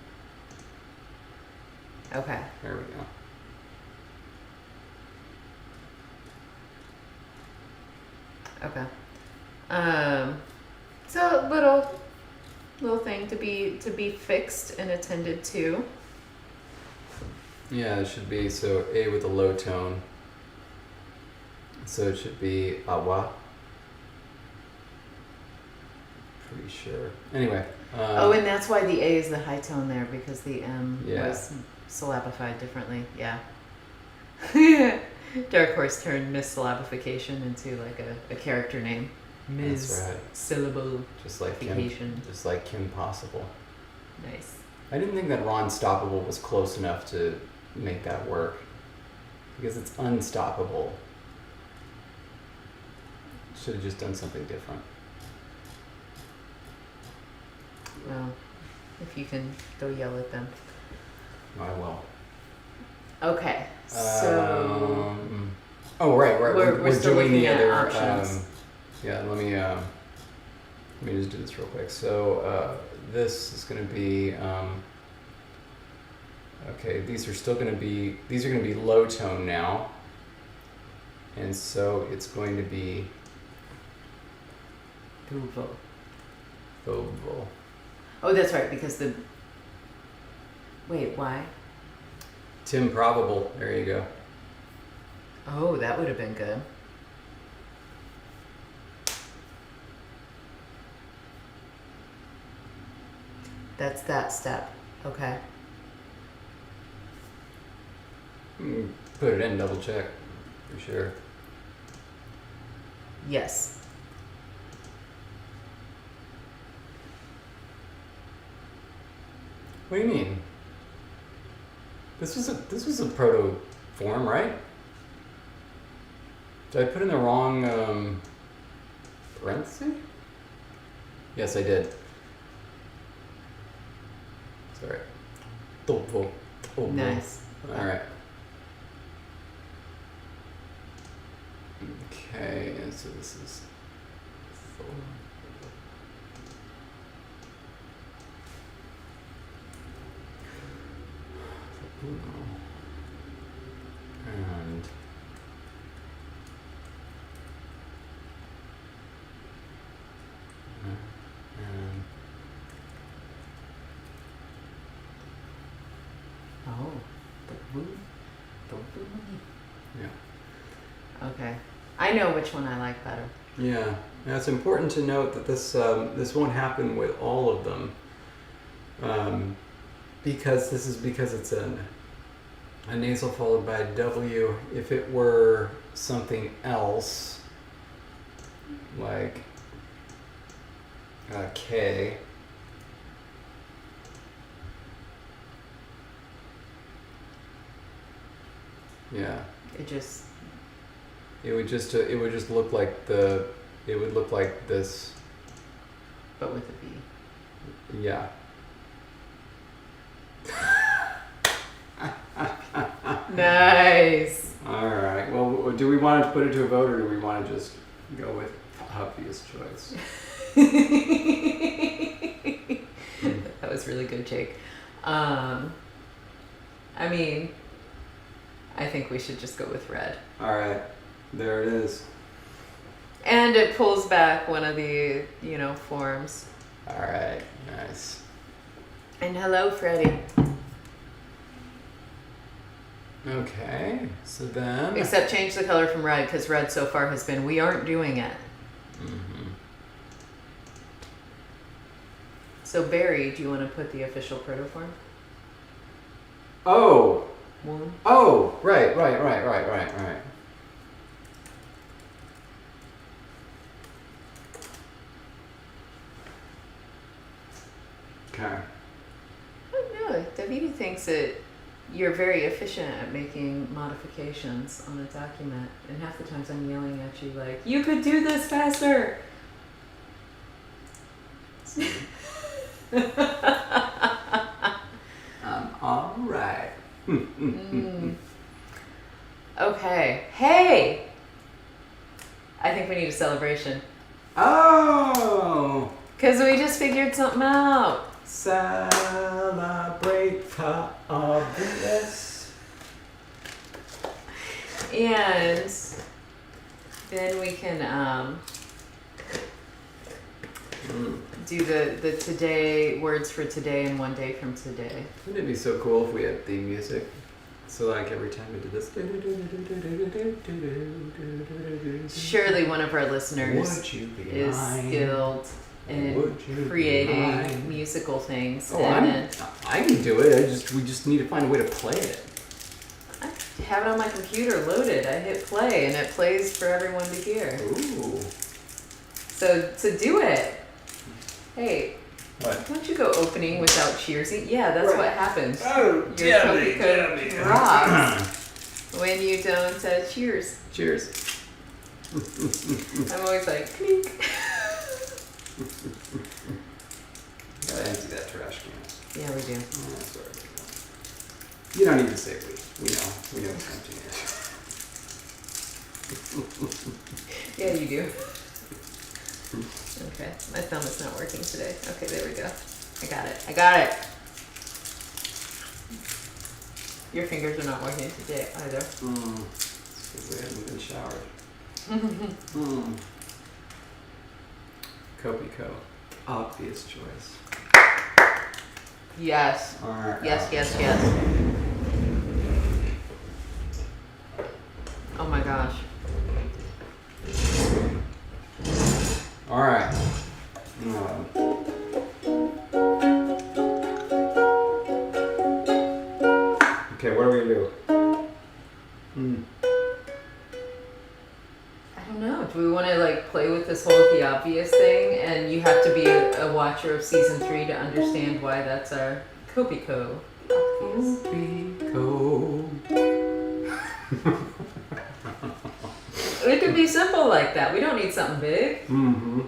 A: Okay.
B: There we go.
A: Okay. So little thing to be fixed and attended to.
B: Yeah, it should be, so A with a low tone. So it should be awa. Pretty sure. Anyway.
A: Oh, and that's why the A is the high tone there, because the M
B: Yeah.
A: was syllabified differently. Yeah. Darkhurst turned missyllabification into like a character name.
B: That's right.
A: Syllable.
B: Just like Kim Possible.
A: Nice.
B: I didn't think that Ron Stoppable was close enough to make that work. Because it's unstoppable. Should have just done something different.
A: Well, if you can go yell at them.
B: I will.
A: Okay, so
B: oh right.
A: We're still
B: doing
A: looking
B: the
A: at
B: other.
A: options.
B: Yeah, let me just do this real quick. So this is going to be. Okay, these are going to be low tone now, and so it's going to be. Voval.
A: Oh, that's right, because the. Wait, why?
B: Tim Probable. There you go.
A: Oh, that would have been good. That's that step. Okay.
B: Put it in, double check. For sure.
A: Yes.
B: What do you mean? This was a protoform, right? Did I put in the wrong parenthesis? Yes, I did. Sorry.
A: Nice. Okay.
B: All right. Okay, and so this is. And
A: Oh, the
B: yeah.
A: Okay, I know which one I like better.
B: Yeah, now it's important to note that this won't happen with all of them, because it's a nasal followed by a W. If it were something else, like K. Yeah. It would just look like this.
A: But with a B.
B: Yeah.
A: Nice.
B: All right. Well, do we want to put it to a vote, or do we want to just go with Huffy's choice?
A: That was really good, Jake. I mean, I think we should just go with red.
B: All right. There it is.
A: And it pulls back one of the, forms.
B: All right. Nice.
A: And hello, Freddie.
B: Okay. So then.
A: Except change the color from red, because red so far has been, we aren't doing it.
B: Mm-hmm.
A: So Barry, do you want to put the official protoform?
B: Oh.
A: One.
B: Oh. Right. Okay.
A: I don't know. Davide thinks that you're very efficient at making modifications on a document, and half the times I'm yelling at you like, you could do this faster.
B: All right.
A: Okay. Hey! I think we need a celebration.
B: Oh!
A: Because we just figured something out.
B: Celebrate the obvious.
A: And then we can do the today words for today and one day from today.
B: Wouldn't it be so cool if we had theme music? So like every time we did this.
A: Surely one of our listeners is skilled in creating musical things.
B: Oh, I can do it. We just need to find a way to play it.
A: have it on my computer loaded. I hit play and it plays for everyone to hear.
B: Ooh.
A: So do it. Hey,
B: What?
A: don't you go opening without cheersing? Yeah, that's what happens.
C: Oh,
A: Your
C: Debbie,
A: cookie code
C: Debbie.
A: rocks when you don't cheers.
B: Cheers.
A: I'm always like, clink.
B: Gotta empty that trash can.
A: Yeah, we do.
B: Oh, sorry. You don't need to say we. We know. We know it's empty.
A: Yeah, you do. Okay, my thumb is not working today. Okay, there we go. I got it. I got it. Your fingers are not working today either.
B: It's because they haven't been showered. Copico. Obvious choice.
A: Yes.
B: Alright.
A: Yes, yes, yes. Oh my gosh.
B: Alright. Okay, what are we gonna do?
A: I don't know. Do we want to like play with this whole the obvious thing? And you have to be a watcher of season 3 to understand why that's our Copico.
B: Copico.
A: It could be simple like that. We don't need something big.
B: Mm-hmm.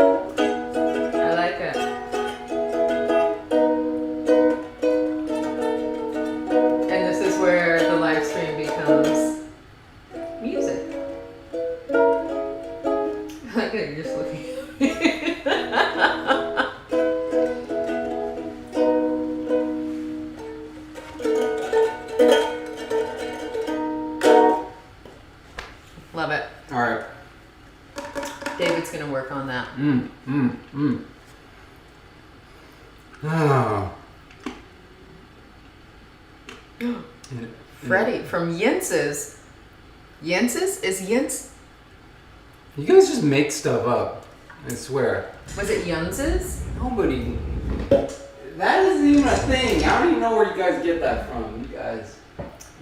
A: I like it. And this is where the live stream becomes music. I like it. You're just looking at me. Love it.
B: All right.
A: David's gonna work on that.
B: Oh.
A: Freddie from Jens's. Jens's? Is Jens?
B: You guys just make stuff up. I swear.
A: Was it Jens's?
B: Nobody. That isn't even a thing. I don't even know where you guys get that from. You guys.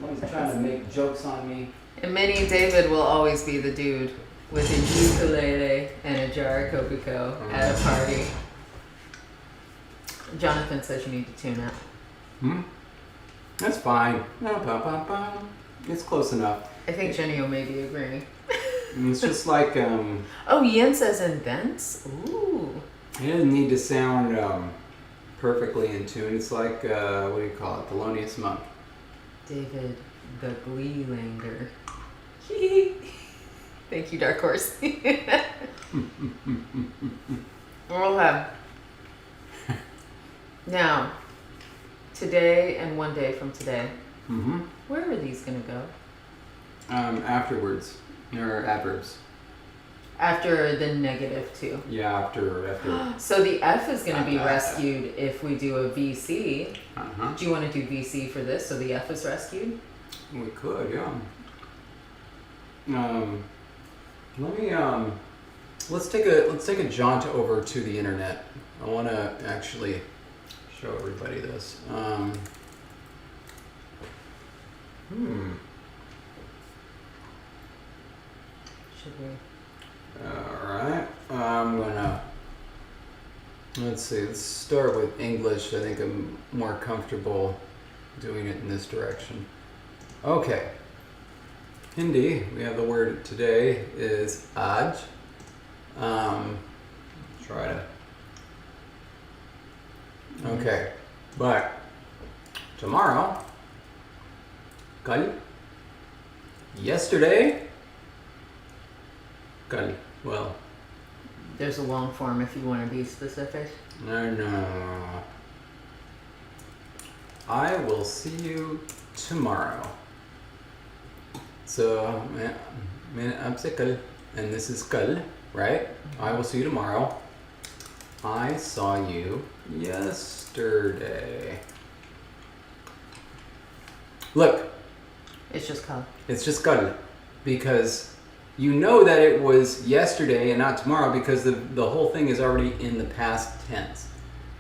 B: Someone's trying to make jokes on me.
A: And Minnie David will always be the dude with a ukulele and a jar of Copico at a party. Jonathan says you need to tune out.
B: That's fine. It's close enough.
A: I think Jenny will maybe agree.
B: It's just like,
A: Oh, Jens says in thence? Ooh.
B: it doesn't need to sound perfectly in tune. It's like, what do you call it? Thelonious Monk.
A: David the Gleelander. Thank you, Darkhurst. We'll have. Now, today and one day from today, where are these going to go?
B: Afterwards. Or adverbs.
A: After the negative 2.
B: Yeah, after.
A: So the F is going to be rescued if we do a VC. Do you want to do VC for this so the F is rescued?
B: We could, yeah. Let's take a jaunt over to the internet. I want to actually show everybody this.
A: Should we?
B: Alright. I'm gonna, let's see, let's start with English. I think I'm more comfortable doing it in this direction. Okay. Hindi, we have the word today is aaj. Try to. Okay. But tomorrow, kal, yesterday, kal. Well,
A: There's a long form if you want to be specific.
B: no. I will see you tomorrow. So, I'm kal, and this is kal, right? I will see you tomorrow. I saw you yesterday. Look,
A: It's just called.
B: it's just kal, because you know that it was yesterday and not tomorrow because the whole thing is already in the past tense.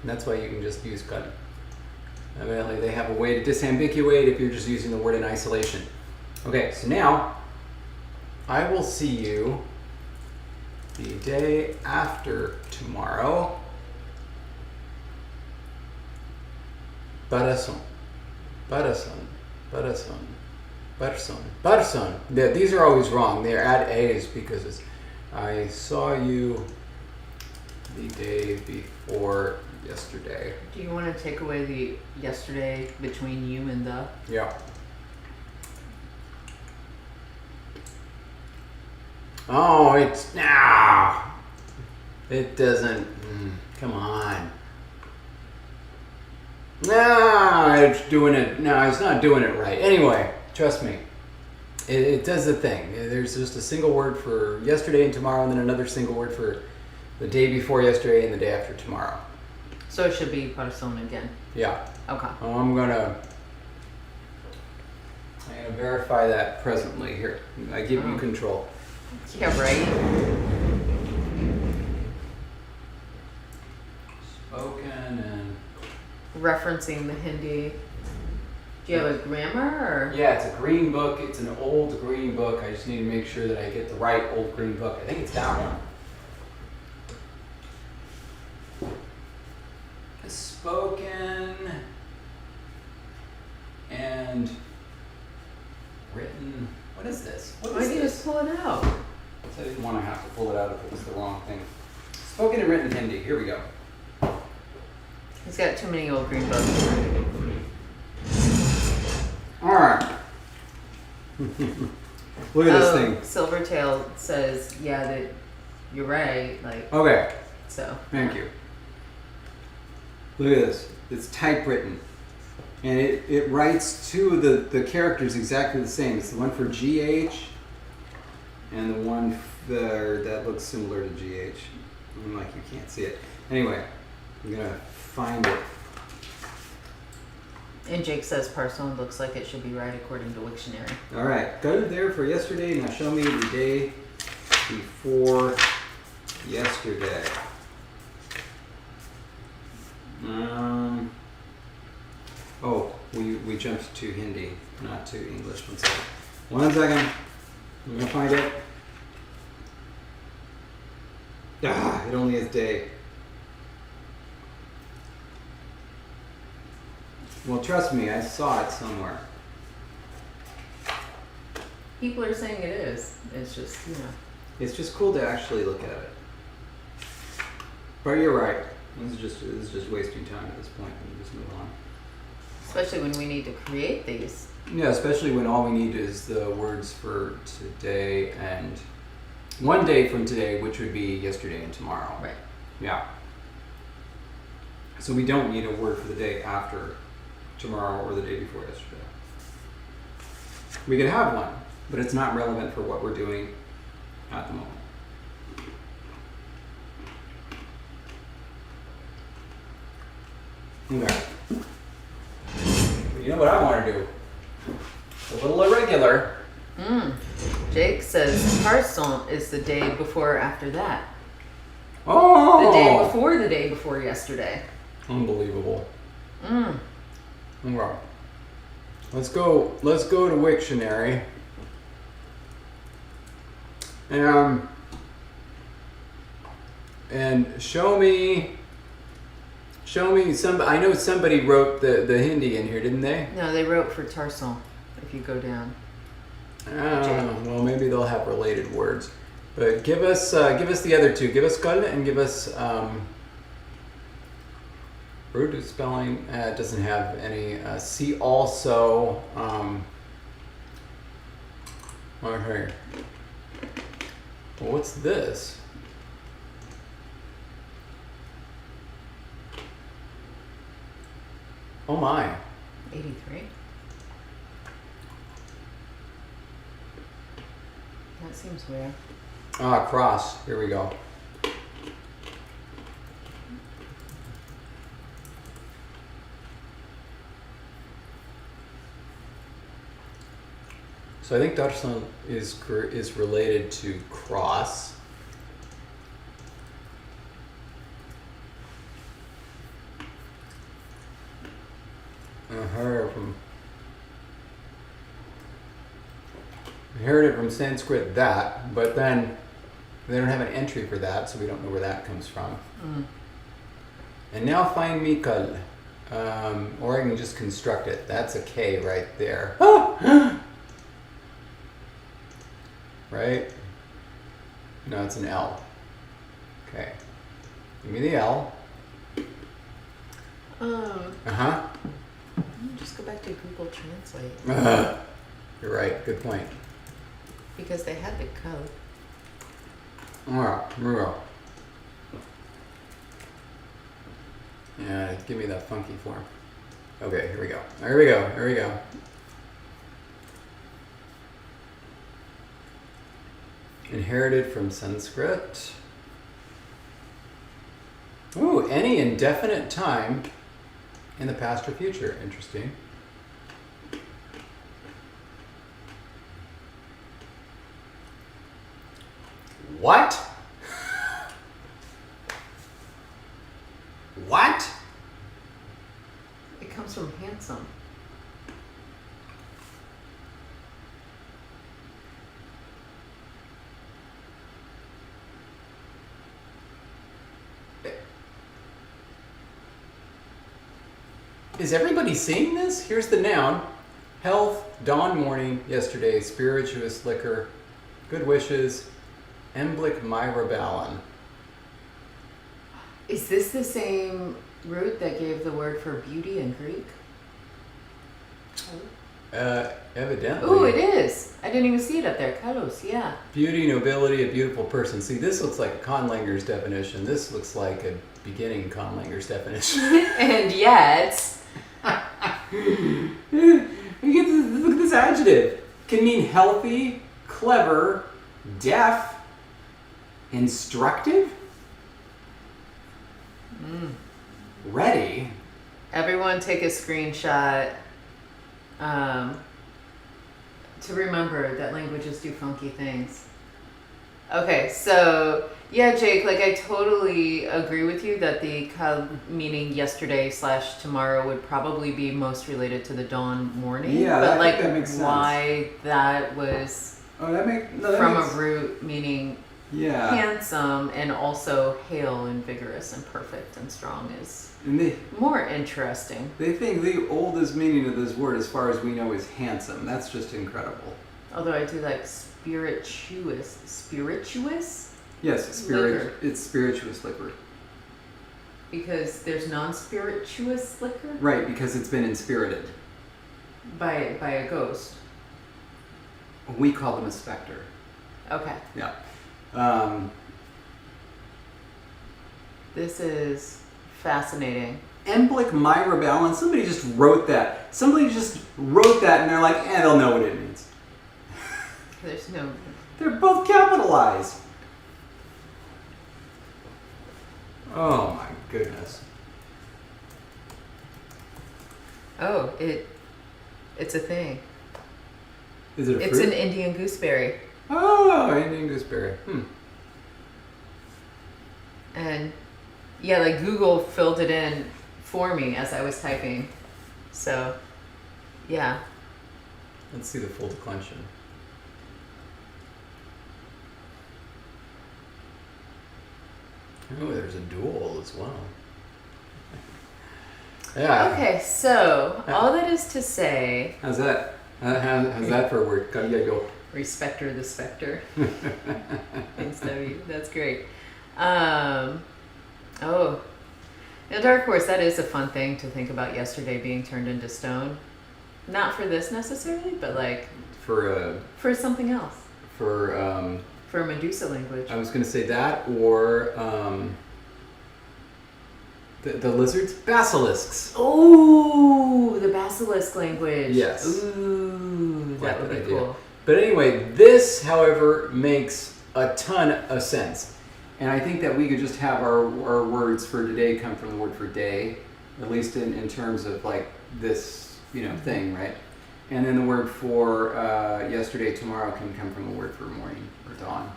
B: And that's why you can just use kal. Evidently, they have a way to disambiguate if you're just using the word in isolation. Okay, so now I will see you the day after tomorrow. Barason. These are always wrong. They're at A's because it's, I saw you the day before yesterday.
A: Do you want to take away the yesterday between you and the?
B: Yeah. Oh, it's now. It doesn't. Come on. No, it's doing it. No, it's not doing it right. Anyway, trust me. It does the thing. There's just a single word for yesterday and tomorrow, and then another single word for the day before yesterday and the day after tomorrow.
A: So it should be person again.
B: Yeah.
A: Okay.
B: I'm gonna verify that presently. Here, I give you control.
A: Yeah, right.
B: Spoken and
A: Referencing the Hindi. Do you have a grammar or?
B: yeah, it's a green book. It's an old green book. I just need to make sure that I get the right old green book. I think it's that one. Spoken and written. What is this? What
A: Why
B: is
A: don't you
B: this?
A: just pull it out?
B: I didn't want to have to pull it out if it was the wrong thing. Spoken and written Hindi. Here we go.
A: He's got too many old green books.
B: All right. Look at this thing.
A: Silvertail says, yeah, that you're right. Like,
B: Okay.
A: so.
B: Thank you. Look at this. It's typewritten. And it writes two of the characters exactly the same. It's the one for GH and the one there that looks similar to GH. Like you can't see it. Anyway, I'm going to find it.
A: And Jake says person looks like it should be right according to Wiktionary.
B: All right. Go to there for yesterday. Now show me the day before yesterday. Oh, we jumped to Hindi, not to English. 1 second. 1 second. I'm gonna find it. It only is day. Well, trust me, I saw it somewhere.
A: People are saying it is. It's just,
B: It's just cool to actually look at it. But you're right. This is just wasting time at this point. We just move on.
A: Especially when we need to create these.
B: Yeah, especially when all we need is the words for today and one day from today, which would be yesterday and tomorrow.
A: Right.
B: Yeah. So we don't need a word for the day after tomorrow or the day before yesterday. We could have one, but it's not relevant for what we're doing at the moment. Okay. You know what I want to do? A little irregular.
A: Jake says person is the day before or after that.
B: Oh!
A: The day before yesterday.
B: Unbelievable. Okay. Let's go to Wiktionary. And show me some. I know somebody wrote the Hindi in here, didn't they?
A: No, they wrote for Tarsal. If you go down.
B: Well, maybe they'll have related words. But give us the other two. Give us kal and give us root spelling. It doesn't have any. See also. Okay. Well, what's this? Oh my.
A: 83. That seems weird.
B: Cross. Here we go. So I think Darkhurst is related to cross. Inherited from Sanskrit that, but then they don't have an entry for that, so we don't know where that comes from. And now find Mikal. Or I can just construct it. That's a K right there. Right? No, it's an L. Okay. Give me the L.
A: Just go back to Google Translate.
B: You're right. Good point.
A: Because they had the code.
B: Alright, here we go. Yeah, give me that funky form. Okay, here we go. Here we go. Here we go. Inherited from Sanskrit. Ooh, any indefinite time in the past or future. Interesting. What? What?
A: It comes from handsome.
B: Is everybody seeing this? Here's the noun. Health, dawn, morning, yesterday, spirituous liquor, good wishes, emblic myraballan.
A: Is this the same root that gave the word for beauty in Greek?
B: Evidently.
A: Oh, it is. I didn't even see it up there. Kalos, yeah.
B: Beauty, nobility, a beautiful person. See, this looks like a Conlanger's definition. This looks like a beginning Conlanger's definition.
A: And yet...
B: Look at this adjective. Can mean healthy, clever, deaf, instructive, ready.
A: Everyone take a screenshot to remember that languages do funky things. Okay, so yeah, Jake, like I totally agree with you that the kal meaning yesterday / tomorrow would probably be most related to the dawn morning.
B: Yeah,
A: but
B: I
A: like
B: think that makes sense.
A: why that was from a root meaning handsome and also hale and vigorous and perfect and strong is more interesting.
B: They think the oldest meaning of this word, as far as we know, is handsome. That's just incredible.
A: Although I do like spirituous. Spirituous?
B: Yes,
A: liquor.
B: It's spirituous liquor.
A: Because there's non-spirituous liquor?
B: Right, because it's been inspirited.
A: By a ghost.
B: We call them a specter.
A: Okay.
B: Yeah.
A: This is fascinating.
B: Emblic myraballan. Somebody just wrote that. And they're like, they'll know what it means.
A: There's no...
B: They're both capitalized. Oh my goodness.
A: Oh, it's a thing.
B: Is it a fruit?
A: It's an Indian gooseberry.
B: Oh, Indian gooseberry.
A: And yeah, like Google filled it in for me as I was typing. So, yeah.
B: Let's see the full declension. Oh, there's a dual as well. Yeah.
A: Okay, so all that is to say...
B: How's that? How's that for a word? Go.
A: Respecter the specter. Thanks, W. That's great. Now, Darkhurst, that is a fun thing to think about yesterday being turned into stone. Not for this necessarily, but like... For something else. For a Medusa language.
B: I was going to say that, or the lizards, basilisks.
A: Oh, the basilisk language.
B: Yes.
A: Ooh, that would be cool.
B: But anyway, this, however, makes a ton of sense. And I think that we could just have our words for today come from the word for day, at least in terms of like this, thing, right? And then the word for yesterday, tomorrow can come from the word for morning or dawn.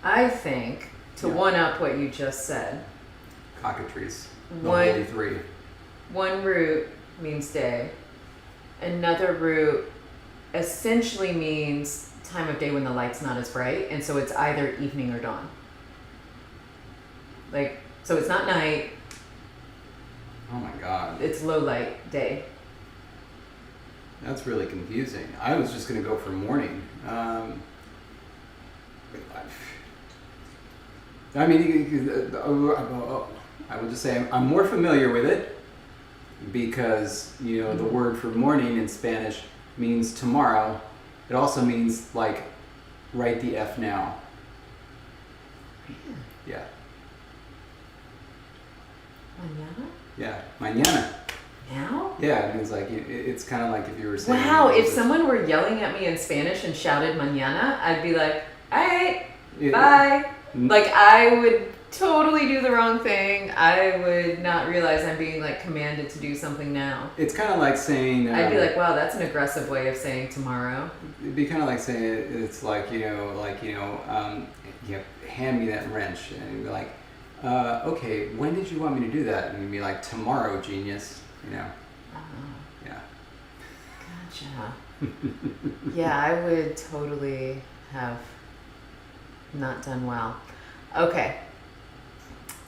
A: I think, to one up what you just said,
B: cockatrice, the holy three.
A: One root means day, another root essentially means time of day when the light's not as bright, and so it's either evening or dawn. Like, so it's not night.
B: Oh my God.
A: It's low light day.
B: That's really confusing. I was just going to go for morning. I mean, I would just say I'm more familiar with it because, you know, the word for morning in Spanish means tomorrow. It also means, like, write the F now. Yeah.
A: Mañana?
B: Yeah, mañana.
A: Now?
B: Yeah, it means like, it's kind of like if you were saying...
A: Wow, if someone were yelling at me in Spanish and shouted mañana, I'd be like, all right, bye. Like, I would totally do the wrong thing. I would not realize I'm being, like, commanded to do something now.
B: It's kind of like saying...
A: I'd be like, wow, that's an aggressive way of saying tomorrow.
B: It'd be kind of like saying, it's like, hand me that wrench. And you'd be like, okay, when did you want me to do that? And you'd be like, tomorrow, genius. You know? Yeah.
A: Gotcha. Yeah, I would totally have not done well. Okay.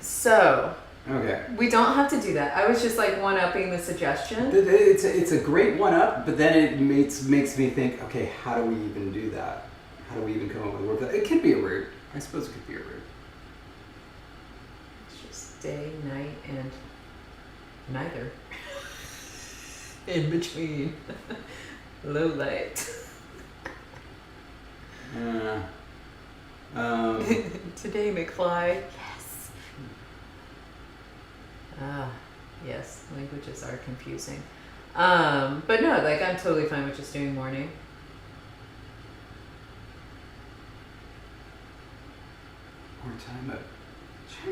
A: So.
B: Okay.
A: We don't have to do that. I was just like one-upping the suggestion.
B: It's a great one-up, but then it makes me think, okay, how do we even do that? How do we even come up with a word for that? It could be a root. I suppose it could be a root.
A: It's just day, night, and neither. In between. Low light. Today, McFly. Yes. Yes. Languages are confusing. But no, like I'm totally fine with just doing morning.
B: Or time of.
A: I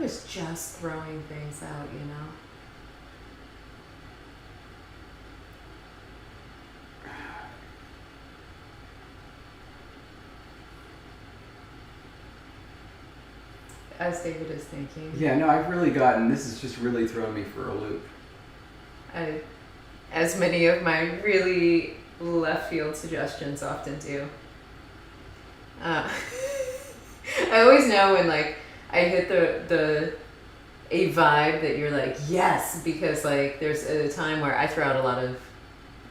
A: was just throwing things out, you know. As David is thinking.
B: Yeah, no, I've really gotten, this has just really thrown me for a loop.
A: As many of my really left field suggestions often do. I always know when like I hit a vibe that you're like, yes, because like there's a time where I throw out a lot of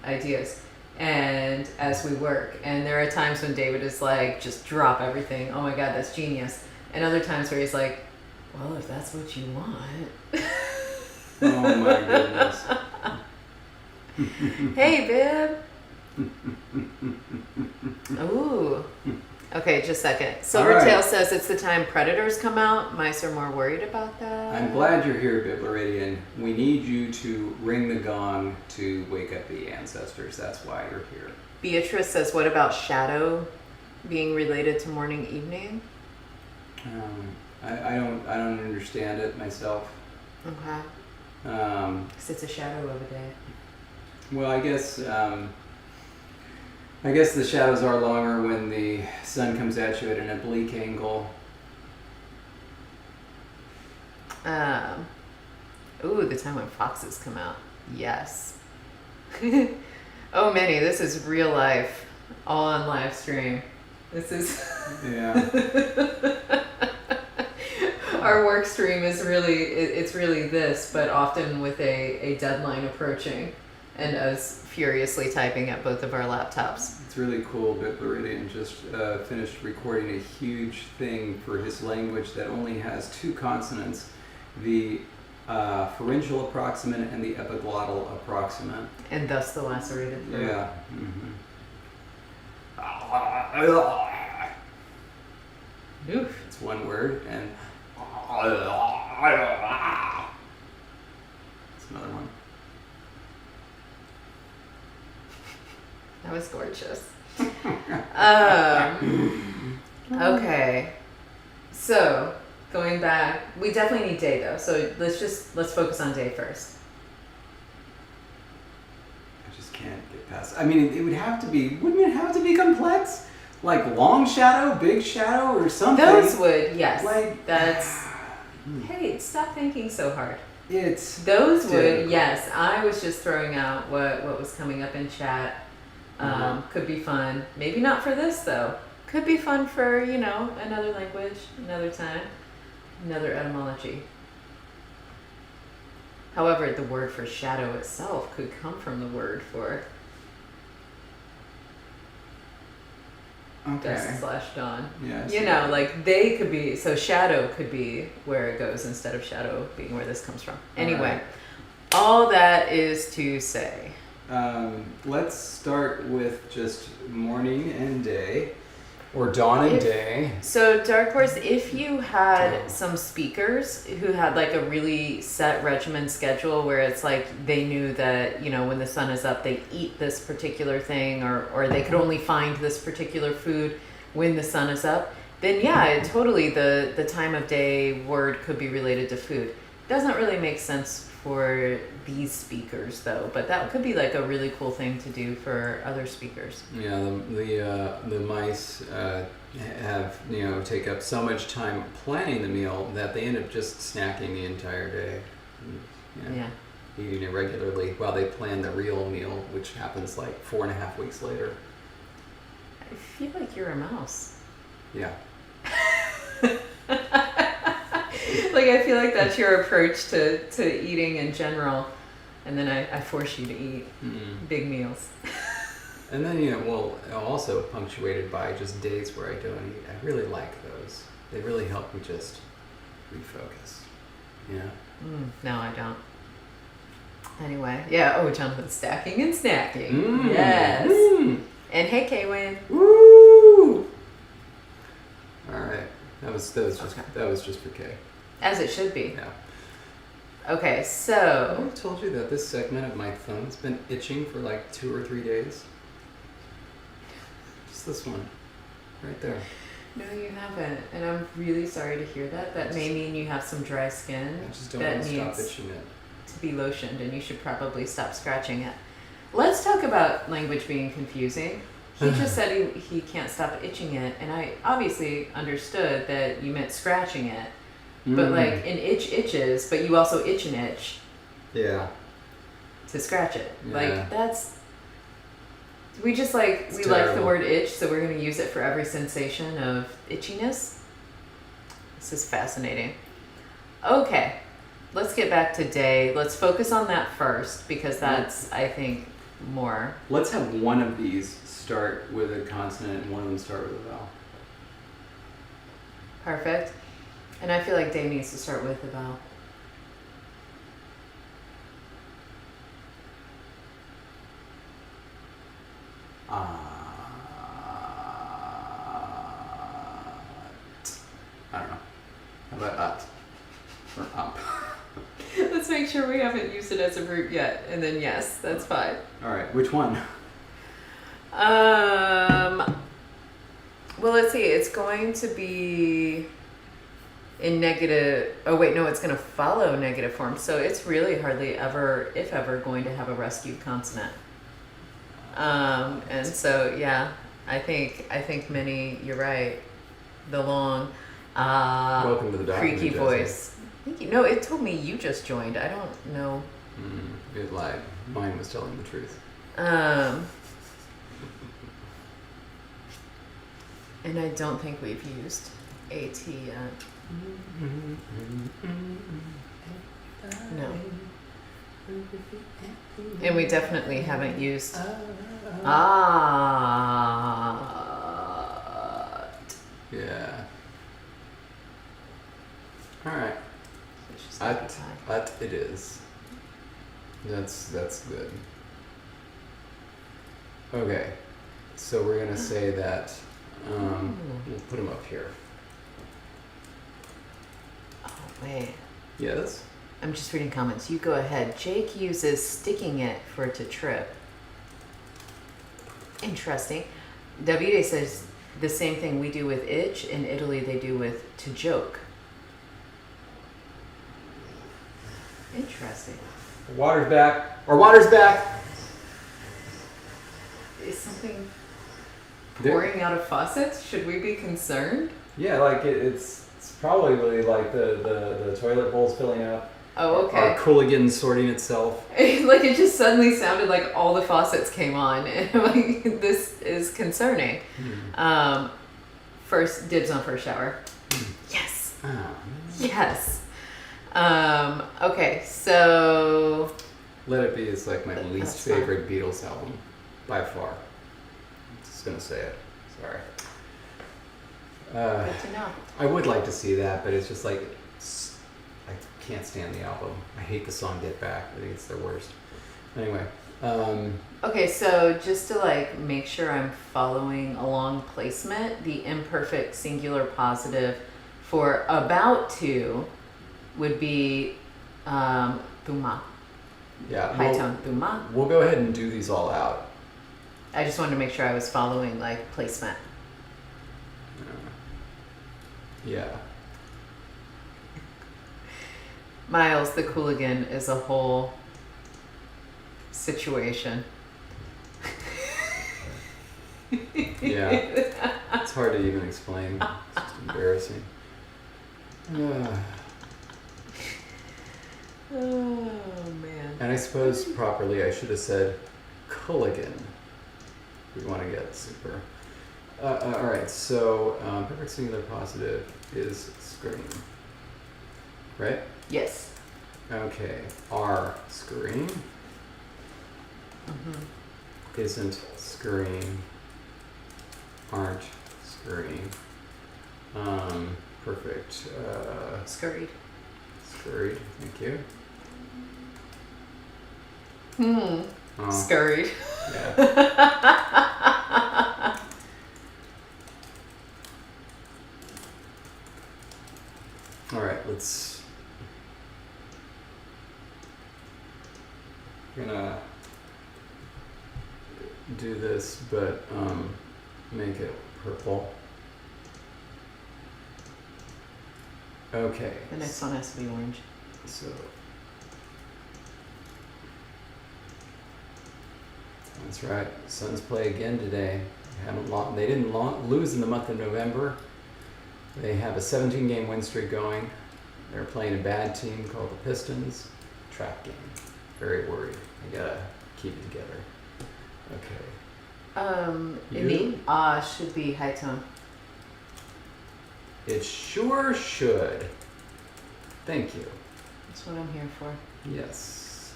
A: ideas and as we work, and there are times when David is like, just drop everything. Oh my God, that's genius. And other times where he's like, well, if that's what you want.
B: Oh my goodness.
A: Hey, Bib. Ooh. Okay, just a second. Silvertail says it's the time predators come out. Mice are more worried about that.
B: I'm glad you're here, Biblaridian. We need you to ring the gong to wake up the ancestors. That's why you're here.
A: Beatrice says, what about shadow being related to morning, evening?
B: I don't understand it myself.
A: Okay. Because it's a shadow of a day.
B: Well, I guess the shadows are longer when the sun comes at you at an oblique angle.
A: Ooh, the time when foxes come out. Yes. Oh, Minnie, this is real life, all on live stream. This is...
B: Yeah.
A: Our work stream is really, it's really this, but often with a deadline approaching and us furiously typing at both of our laptops.
B: It's really cool. Biblaridian just finished recording a huge thing for his language that only has two consonants, the pharyngeal approximant and the epiglottal approximant.
A: And thus the lacerated throat.
B: Yeah.
A: Oof.
B: It's one word, and it's another one.
A: That was gorgeous. Okay. So, going back, we definitely need day though. So let's focus on day first.
B: I just can't get past. I mean, it would have to be. Wouldn't it have to be complex? Like long shadow, big shadow, or something.
A: Those would, yes.
B: Like
A: that's. Hey, stop thinking so hard.
B: It's
A: Those would,
B: difficult.
A: yes. I was just throwing out what was coming up in chat. Could be fun. Maybe not for this though. Could be fun for, another language, another time, another etymology. However, the word for shadow itself could come from the word for
B: Okay.
A: dusk/dawn.
B: Yeah. I
A: You
B: see
A: know,
B: that.
A: like they could be, so shadow could be where it goes instead of shadow being where this comes from. Anyway,
B: Alright.
A: all that is to say.
B: Let's start with just morning and day, or dawn and
A: If-
B: day.
A: So, Darkhurst, if you had some speakers who had like a really set regimen schedule where it's like they knew that, when the sun is up, they eat this particular thing or they could only find this particular food when the sun is up, then yeah, totally the time of day word could be related to food. Doesn't really make sense for these speakers though, but that could be like a really cool thing to do for other speakers.
B: Yeah, the mice have take up so much time planning the meal that they end up just snacking the entire day.
A: Yeah.
B: Eating irregularly while they plan the real meal, which happens like 4.5 weeks later.
A: I feel like you're a mouse.
B: Yeah.
A: Like I feel like that's your approach to eating in general, and then I force you to eat big meals.
B: And then also punctuated by just days where I don't eat. I really like those. They really help me just refocus. Yeah.
A: No, I don't. Anyway, yeah. Oh, Jonathan, stacking and snacking. Yes. And hey, Kaywin.
B: Woo! All right. That was just for Kay.
A: As it should be.
B: Yeah.
A: Okay, so
B: I told you that this segment of my thumb's been itching for like 2 or 3 days. Just this one, right there.
A: no, you haven't, and I'm really sorry to hear that. That may mean you have some dry skin
B: I just don't
A: that
B: want to stop
A: needs
B: itching it.
A: to be lotioned, and you should probably stop scratching it. Let's talk about language being confusing. He just said he can't stop itching it, and I obviously understood that you meant scratching it. But like an itch itches, but you also itch an itch
B: Yeah.
A: to scratch it.
B: Yeah.
A: Like that's we just like
B: It's
A: we like the
B: terrible.
A: word itch, so we're gonna use it for every sensation of itchiness. This is fascinating. Okay, let's get back to day. Let's focus on that first because that's I think more.
B: Let's have one of these start with a consonant and one of them start with a vowel.
A: Perfect. And I feel like day needs to start with a vowel.
B: I don't know. How about at? Or up?
A: Let's make sure we haven't used it as a root yet, and then yes, that's fine.
B: All right. Which one?
A: Well, let's see. It's going to be in negative. Oh wait, no, it's going to follow negative form. So it's really hardly ever, if ever, going to have a rescued consonant. And so yeah, I think many. You're right. The long,
B: Welcome to the document,
A: creaky
B: Jesse.
A: voice. Thank you. No, it told me you just joined. I don't know.
B: It lied. Mine was telling the truth.
A: And I don't think we've used AT yet. No. And we definitely haven't used
B: Yeah. All right.
A: It's just like a tie.
B: At it is. That's good. Okay. So we're gonna say that. We'll put them up here.
A: Oh, wait.
B: Yes.
A: I'm just reading comments. You go ahead. Jake uses sticking it for it to trip. Interesting. Davide says the same thing we do with itch. In Italy, they do with to joke. Interesting.
B: Water's back. Our water's back.
A: Is something
B: There-
A: pouring out of faucets? Should we be concerned?
B: Yeah, like it's probably like the toilet bowl's filling up.
A: Oh, okay.
B: Our Cooligan sorting itself.
A: Like it just suddenly sounded like all the faucets came on, and I'm like, this is concerning. First dibs on first shower. Yes.
B: Oh,
A: Yes. Okay, so
B: Let It Be is like my least
A: That's fine.
B: favorite Beatles album, by far. I'm just gonna say it. Sorry.
A: good to know.
B: I would like to see that, but it's just like I can't stand the album. I hate the song "Get Back." I think it's their worst. Anyway,
A: Okay, so just to like make sure I'm following along placement, the imperfect singular positive for about to would be tuma,
B: yeah,
A: high tone tuma.
B: we'll go ahead and do these all out.
A: I just wanted to make sure I was following like placement.
B: Yeah.
A: Miles the Cooligan is a whole situation.
B: Yeah. It's hard to even explain. It's just embarrassing.
A: Oh man.
B: And I suppose properly I should have said Cooligan. We want to get super. All right, so perfect singular positive is screen, right?
A: Yes.
B: Okay, are screen isn't screen, aren't screen. Perfect.
A: Scurried.
B: Scurried. Thank you. Oh,
A: Scurried.
B: yeah. All right, let's. Gonna do this, but make it purple. Okay.
A: The next one has to be orange.
B: So that's right. Suns play again today. They didn't lose in the month of November. They have a 17-game win streak going. They're playing a bad team called the Pistons. Trap game. Very worried. I gotta keep it together. Okay.
A: In the ah should be high tone.
B: It sure should. Thank you.
A: That's what I'm here for.
B: Yes.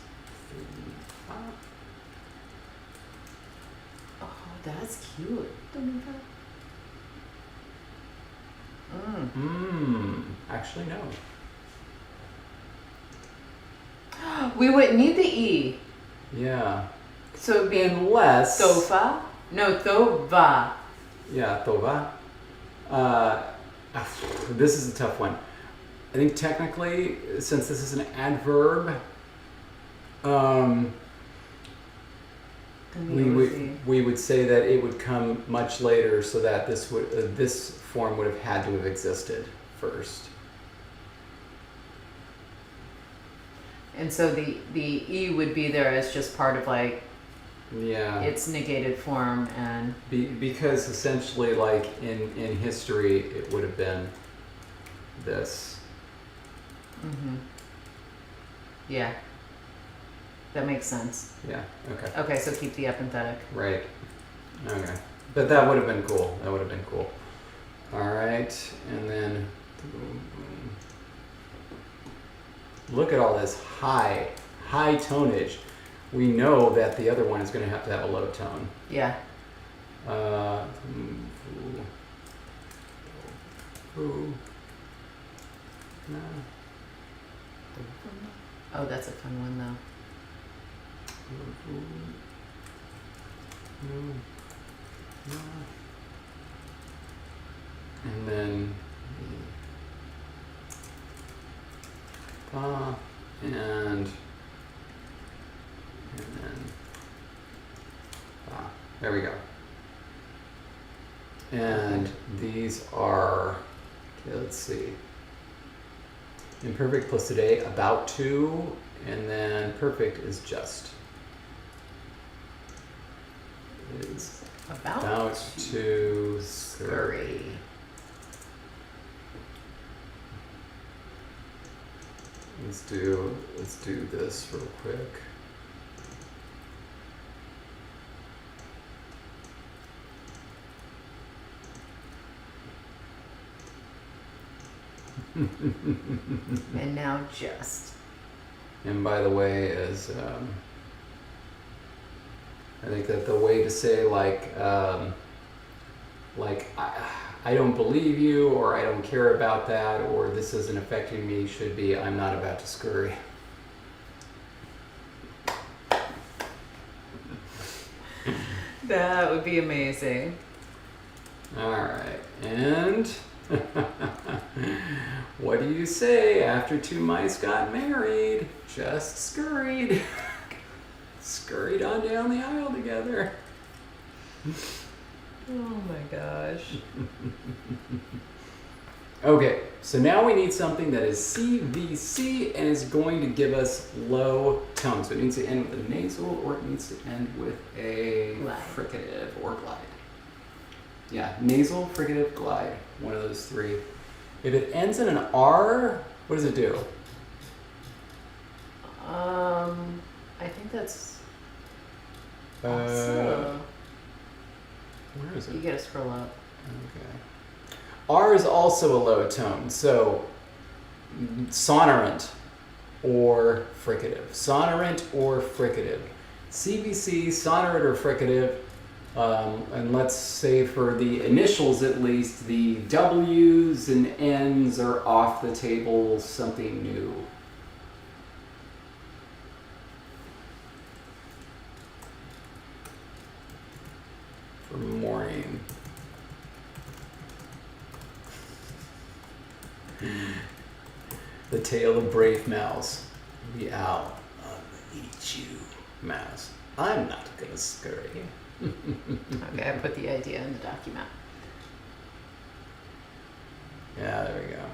A: Oh, that's cute.
B: Actually, no.
A: We wouldn't need the E.
B: Yeah.
A: So it'd be
B: Unless.
A: Thofa. No, Thova.
B: Yeah, Tova. This is a tough one. I think technically, since this is an adverb, we would say that it would come much later, so that this form would have had to have existed first.
A: And so the E would be there as just part of like
B: Yeah.
A: its negated form and
B: Because essentially, like in history, it would have been this.
A: yeah. That makes sense.
B: Yeah. Okay.
A: Okay, so keep the epenthetic.
B: Right. Okay. But that would have been cool. That would have been cool. All right, and then look at all this high tonage. We know that the other one is going to have a low tone.
A: Yeah. Oh, that's a fun one though.
B: And then and then there we go. And these are, okay, let's see. Imperfect plus today, about to, and then perfect is just. Is about to scurry. Let's do this real quick.
A: And now just.
B: And by the way, I think that the way to say like I don't believe you, or I don't care about that, or this isn't affecting me should be I'm not about to scurry.
A: That would be amazing.
B: All right, and what do you say after two mice got married? Just scurried. Scurried on down the aisle together.
A: Oh my gosh.
B: Okay, so now we need something that is CVC and is going to give us low tone. So it needs to end with a nasal, or it needs to end with a fricative or glide. Yeah, nasal, fricative, glide. One of those three. If it ends in an R, what does it do?
A: I think that's
B: Where is
A: you
B: it?
A: gotta scroll up.
B: Okay. R is also a low tone, so sonorant or fricative. Sonorant or fricative. CVC, sonorant or fricative. And let's say for the initials at least, the W's and N's are off the table, something new. For morning. The tale of brave mouse. The owl. I'm gonna eat you, mouse. I'm not gonna scurry.
A: Okay, I put the idea in the document.
B: Yeah, there we go.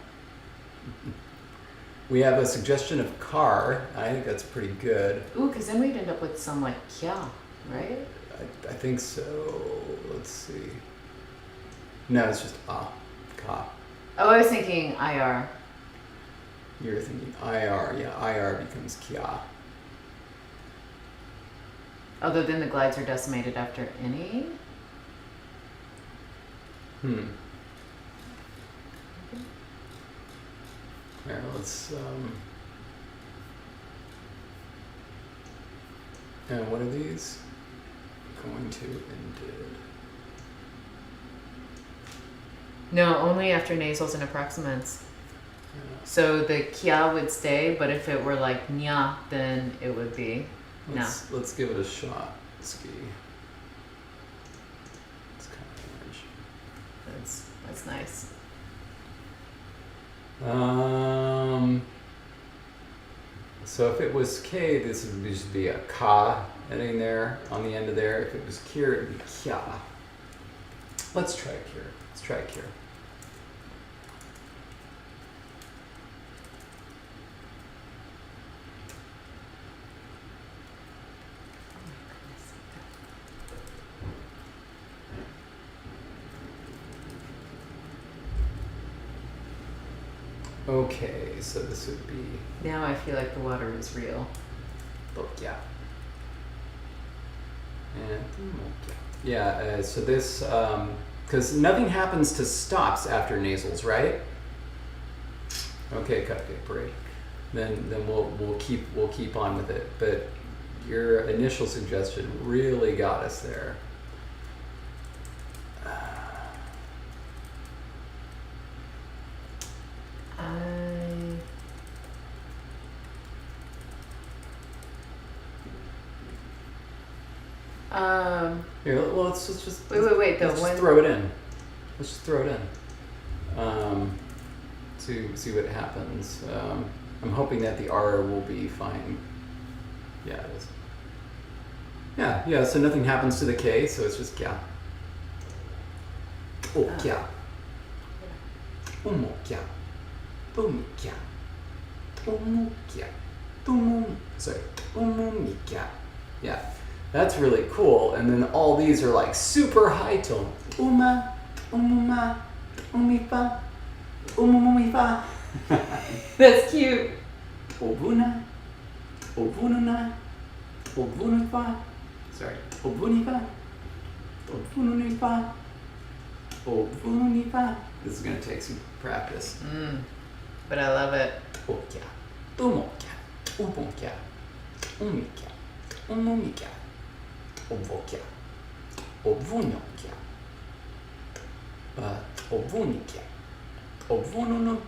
B: We have a suggestion of car. I think that's pretty good.
A: Ooh, because then we'd end up with some like kya, right?
B: I think so. Let's see. No, it's just ka.
A: Oh, I was thinking IR.
B: You're thinking IR. Yeah, IR becomes kya.
A: Although then the glides are decimated after any.
B: Here, let's and what are these? Going to and did.
A: No, only after nasals and approximants.
B: Yeah.
A: So the kya would stay, but if it were like nya, then it would be na.
B: Let's give it a shot. Ski. It's kind of orange.
A: That's nice.
B: So if it was K, this would just be a ka ending there on the end of there. If it was Kir, it would be kya. Let's try Kir. Let's try Kir. Okay, so this would be
A: Now I feel like the water is real.
B: Bokya. And Bokya. Yeah, so this, because nothing happens to stops after nasals, right? Okay, cupcake break. Then we'll keep on with it. But your initial suggestion really got us there. Here, well, let's just
A: wait.
B: Let's just throw it in. Let's just throw it in. To see what happens. I'm hoping that the R will be fine. Yeah, it is. Yeah. So nothing happens to the K, so it's just kya. Oh, kya. Omo kya. Tomi kya. Tomo kya. Tomo. Sorry. Tomomi kya. Yeah. That's really cool. And then all these are like super high tone. Uma, umuma, umifa, umumifa.
A: That's cute.
B: Obuna, obununa, obunifa. Sorry, obunifa, obununifa, obununifa. This is gonna take some practice.
A: But I love it.
B: Okya, umokya, ubokya, umikya, umumikya, obokya, obunokya, obunikya, obununu.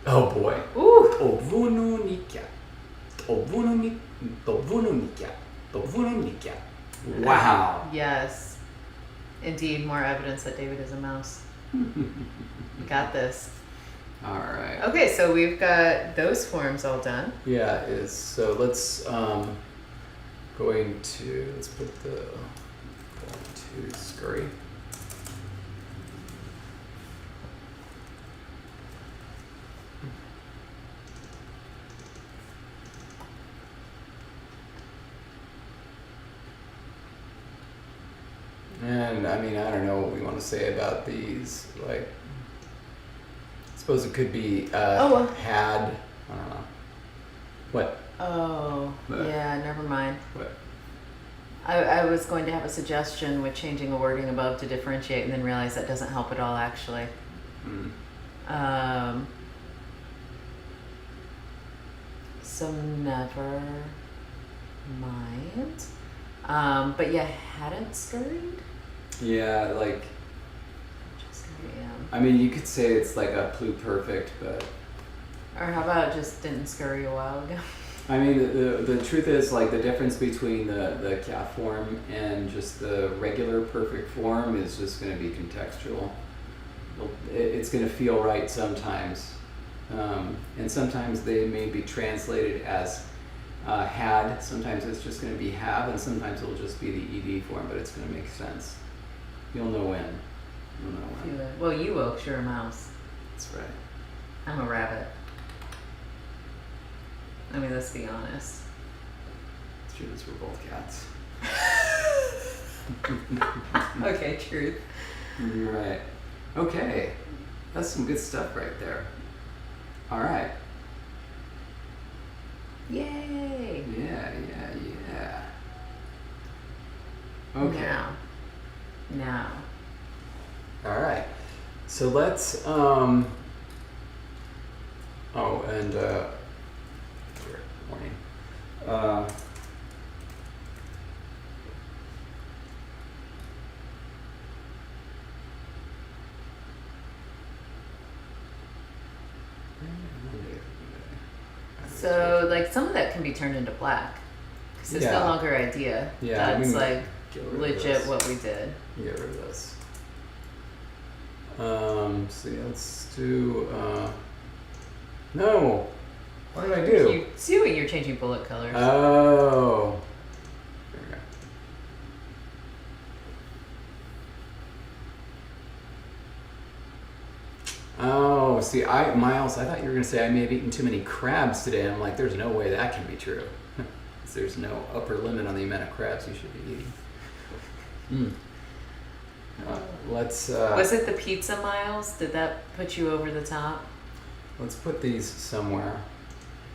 B: Oh boy.
A: Ooh.
B: Obununikya, obununikya, obununikya. Wow.
A: Yes. Indeed, more evidence that David is a mouse. We got this.
B: All right.
A: Okay, so we've got those forms all done.
B: Yeah, it is. So let's let's put the going to scurry. And I mean, I don't know what we want to say about these. Like, I suppose it could be had. I don't know. What?
A: Oh,
B: What?
A: yeah, never mind.
B: What?
A: I was going to have a suggestion with changing a wording above to differentiate and then realize that doesn't help at all, actually. So never mind. But yeah, hadn't scurried?
B: Yeah, like.
A: Just am.
B: I mean, you could say it's like a pluperfect, but.
A: Or how about just didn't scurry a while ago?
B: I mean, the truth is, like, the difference between the kya form and just the regular perfect form is just going to be contextual. It's going to feel right sometimes. And sometimes they may be translated as had. Sometimes it's just going to be have, and sometimes it'll just be the ed form, but it's going to make sense. You'll know when. You'll know when.
A: Well, you will, 'cause you're a mouse.
B: That's right.
A: I'm a rabbit. I mean, let's be honest.
B: It's true, we're both cats.
A: Okay, truth.
B: Right. Okay. That's some good stuff right there. All right.
A: Yay!
B: Yeah. Okay.
A: Now.
B: All right. So let's oh, and morning.
A: So, like, some of that can be turned into black. Because it's no longer idea.
B: Yeah,
A: That's, like,
B: legit
A: legit what we did.
B: Get rid of this. So yeah, let's do, no! What did I do?
A: You see what you're changing bullet colors.
B: Oh. There we go. Oh, see, Miles, I thought you were going to say I may have eaten too many crabs today. I'm like, there's no way that can be true. There's no upper limit on the amount of crabs you should be eating. Let's...
A: Was it the pizza, Miles? Did that put you over the top?
B: Let's put these somewhere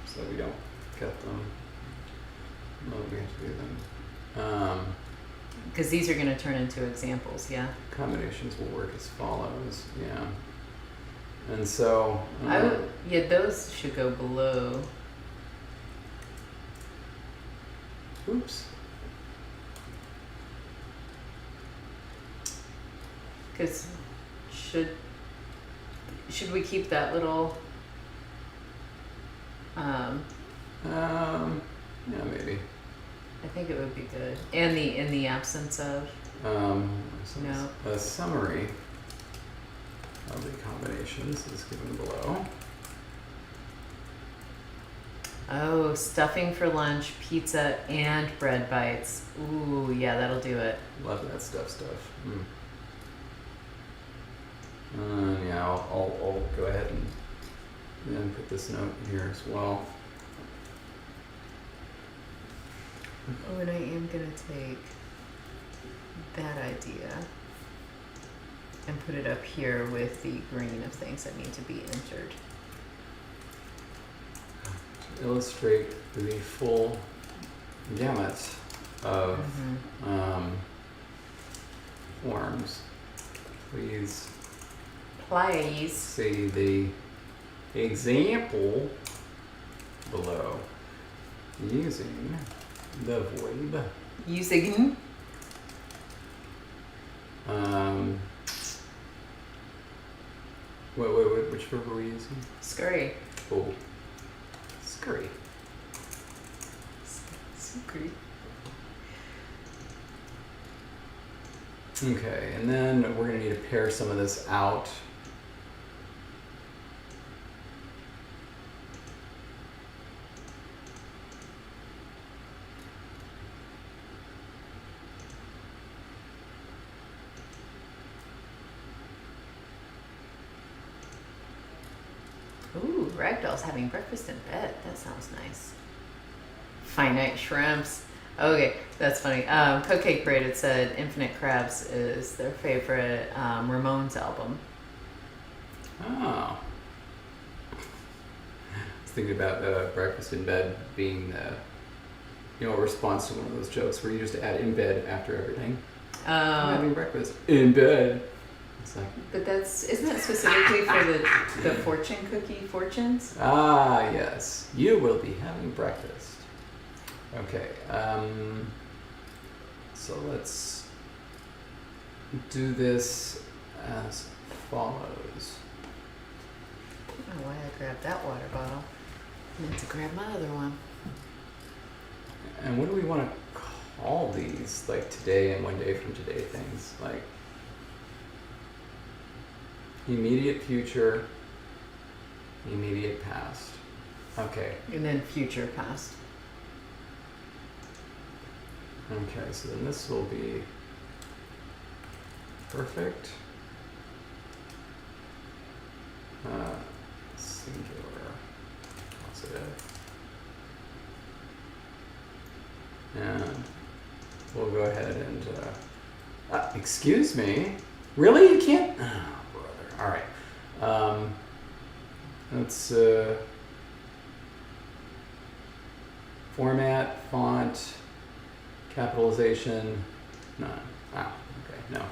B: so we don't cut them. No, we have to do them.
A: Because these are going to turn into examples, yeah?
B: Combinations will work as follows, yeah. And so...
A: yeah, those should go below.
B: Oops.
A: Because should we keep that little...
B: yeah, maybe.
A: I think it would be good. And in the absence of...
B: No. A summary of the combinations is given below.
A: Oh, stuffing for lunch, pizza, and bread bites. Ooh, yeah, that'll do it.
B: Love that stuff. Yeah, I'll go ahead and then put this note here as well.
A: Oh, and I am going to take that idea and put it up here with the green of things that need to be entered.
B: illustrate the full gamut of forms, please see the example below using the verb.
A: Using.
B: Which verb are we using?
A: Scurry.
B: Oh, scurry.
A: Scurry.
B: Okay, and then we're going to need to pair some of this out.
A: Ooh, Ragdoll's having breakfast in bed. That sounds nice. Finite shrimps. Okay, that's funny. Cupcake Braided said Infinite Crabs is their favorite Ramones album.
B: Oh. I was thinking about breakfast in bed being a response to one of those jokes where you just add in bed after everything. I'm having breakfast in bed. It's like,
A: but isn't that specifically for the fortune cookie fortunes?
B: Ah, yes. You will be having breakfast. Okay, so let's do this as follows.
A: I don't know why I grabbed that water bottle. I meant to grab my other one.
B: And what do we want to call these, like today and one day from today things? Like immediate future, immediate past. Okay.
A: And then future past.
B: Okay, so then this will be perfect. Singular, positive. And we'll go ahead and, excuse me? Really? You can't? Oh, brother. All right. Let's, format, font, capitalization, none. Ah, okay, no.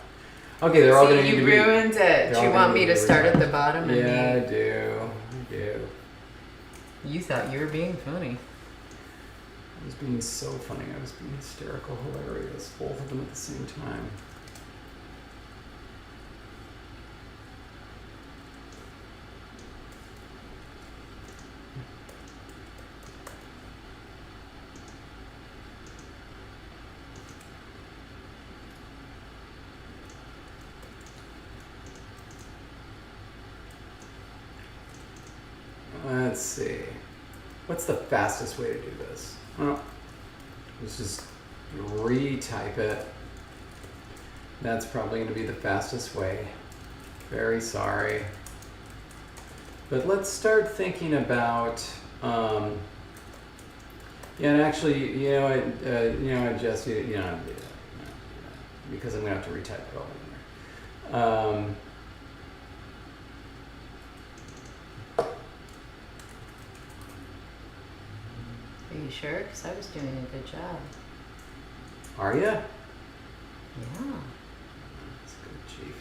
B: Okay, they're all going to need to be...
A: You ruined it. Do you want me to start at the bottom?
B: Yeah, I do.
A: You thought you were being funny.
B: I was being so funny. I was being hysterical, hilarious. Both of them at the same time. Let's see. What's the fastest way to do this? Well, let's just retype it. That's probably going to be the fastest way. Very sorry. But let's start thinking about, yeah, and actually, Jess, because I'm going to have to retype it all in there.
A: Are you sure? Because I was doing a good job.
B: Are you?
A: Yeah.
B: That's good, Chief.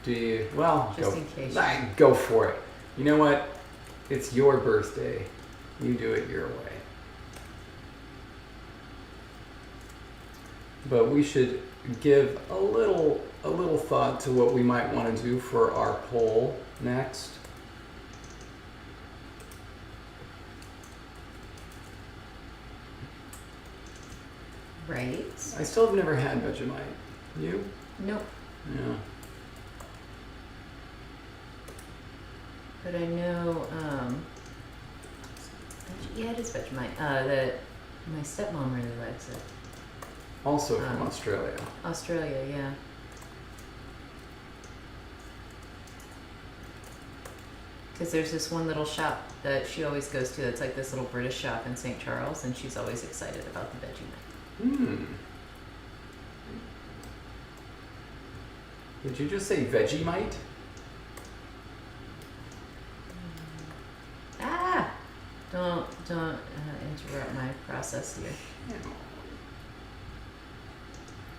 B: Do you? Well,
A: just in case.
B: Go for it. You know what? It's your birthday. You do it your way. But we should give a little thought to what we might want to do for our poll next.
A: Right.
B: I still have never had Vegemite. You?
A: Nope.
B: Yeah.
A: But I know, yeah, it is Vegemite. That my stepmom really likes it.
B: Also from Australia.
A: Australia, yeah. Because there's this one little shop that she always goes to that's like this little British shop in St. Charles, and she's always excited about the Vegemite.
B: Did you just say Vegemite?
A: Don't interrupt my process here.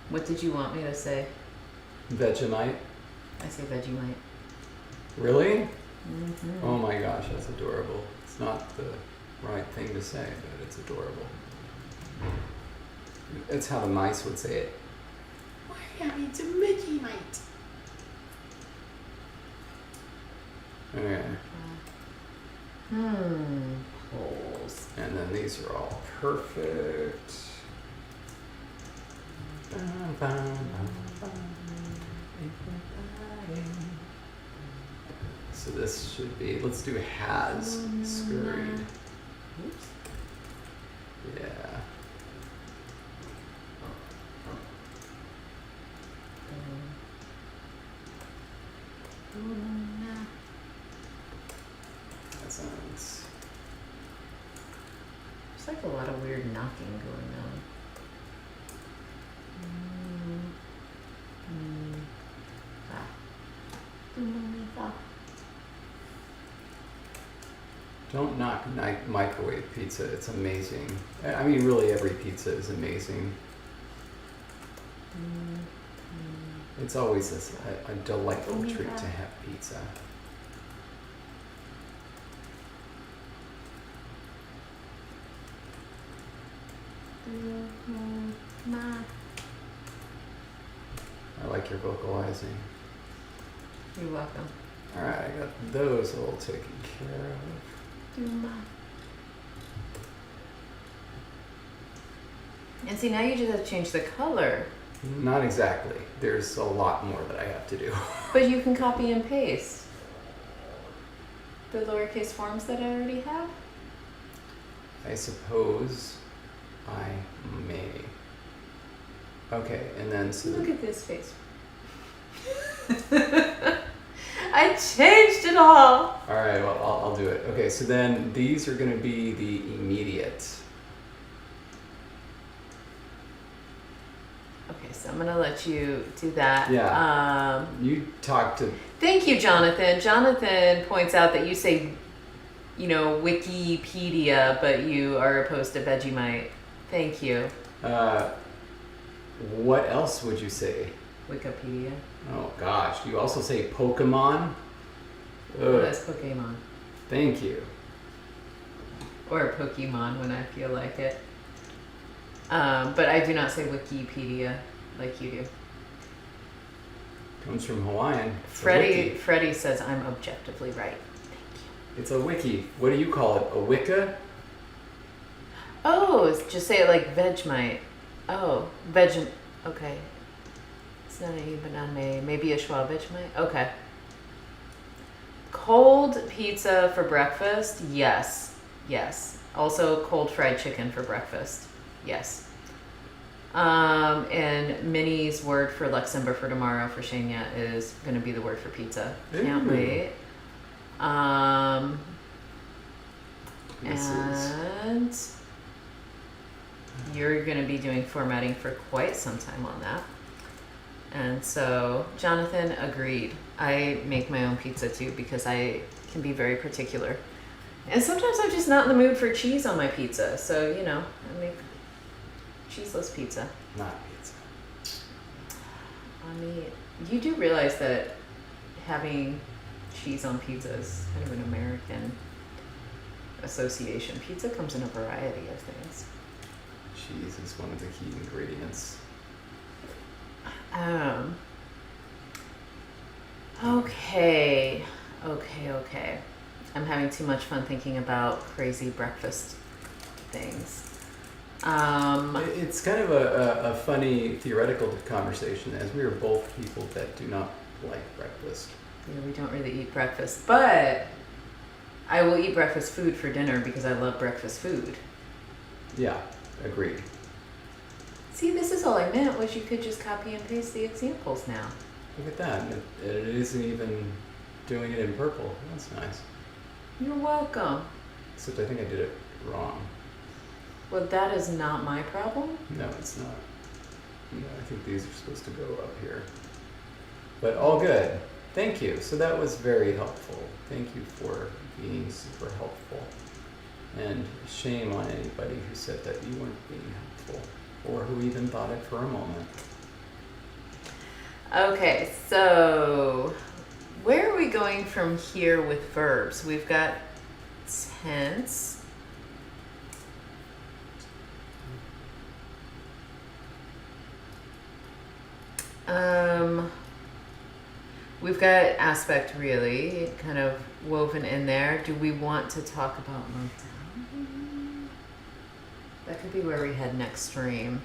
A: What did you want me to say?
B: Vegemite.
A: I say Vegemite.
B: Really?
A: Mm-hmm.
B: Oh my gosh, that's adorable. It's not the right thing to say, but it's adorable. It's how the mice would say it.
C: Why, it's a Vegemite.
B: Okay.
A: Poles.
B: And then these are all perfect. So this should be, let's do has scurried.
A: Oops.
B: Yeah. That sounds.
A: There's like a lot of weird knocking going on.
B: Don't knock microwave pizza. It's amazing. I mean, really, every pizza is amazing. It's always a delightful treat to have pizza. I like your vocalizing.
A: You're welcome.
B: All right, I got those all taken care of.
A: And see, now you just have to change the color.
B: Not exactly. There's a lot more that I have to do.
A: But you can copy and paste the lowercase forms that I already have.
B: I suppose I may. Okay, and then so
A: Look at this face. I changed it all.
B: all right, well, I'll do it. Okay, so then these are going to be the immediate.
A: Okay, so I'm gonna let you do that.
B: Yeah. You talk to.
A: Thank you, Jonathan. Jonathan points out that you say, Wikipedia, but you are opposed to Vegemite. Thank you.
B: What else would you say?
A: Wikipedia.
B: Oh gosh, do you also say Pokemon?
A: Oh, that's Pokemon.
B: Thank you.
A: Or Pokemon when I feel like it. But I do not say Wikipedia like you do.
B: Comes from Hawaiian. It's a wiki.
A: Freddie says I'm objectively right. Thank you.
B: It's a wiki. What do you call it? A wicca?
A: Oh, just say it like Vegemite. Oh, okay. It's not an E, but not an A. Maybe a schwa Vegemite? Okay. Cold pizza for breakfast? Yes. Yes. Also cold fried chicken for breakfast? Yes. And Minnie's word for Luxembourg for tomorrow for Shania is going to be the word for pizza. Can't wait. And you're going to be doing formatting for quite some time on that. And so Jonathan agreed. I make my own pizza too because I can be very particular. And sometimes I'm just not in the mood for cheese on my pizza. So, I make cheeseless pizza.
B: Not pizza.
A: I mean, you do realize that having cheese on pizza is kind of an American association. Pizza comes in a variety of things.
B: Cheese is one of the key ingredients.
A: Okay. I'm having too much fun thinking about crazy breakfast things.
B: It's kind of a funny theoretical conversation, as we are both people that do not like breakfast.
A: Yeah, we don't really eat breakfast, but I will eat breakfast food for dinner because I love breakfast food.
B: Yeah, agreed.
A: See, this is all I meant was you could just copy and paste the examples now.
B: Look at that. It isn't even doing it in purple. That's nice.
A: You're welcome.
B: Except I think I did it wrong.
A: Well, that is not my problem.
B: No, it's not. No, I think these are supposed to go up here. But all good. Thank you. So that was very helpful. Thank you for being super helpful. And shame on anybody who said that you weren't being helpful, or who even thought it for a moment.
A: Okay, so where are we going from here with verbs? We've got tense. We've got aspect really kind of woven in there. Do we want to talk about modality? That could be where we head next stream.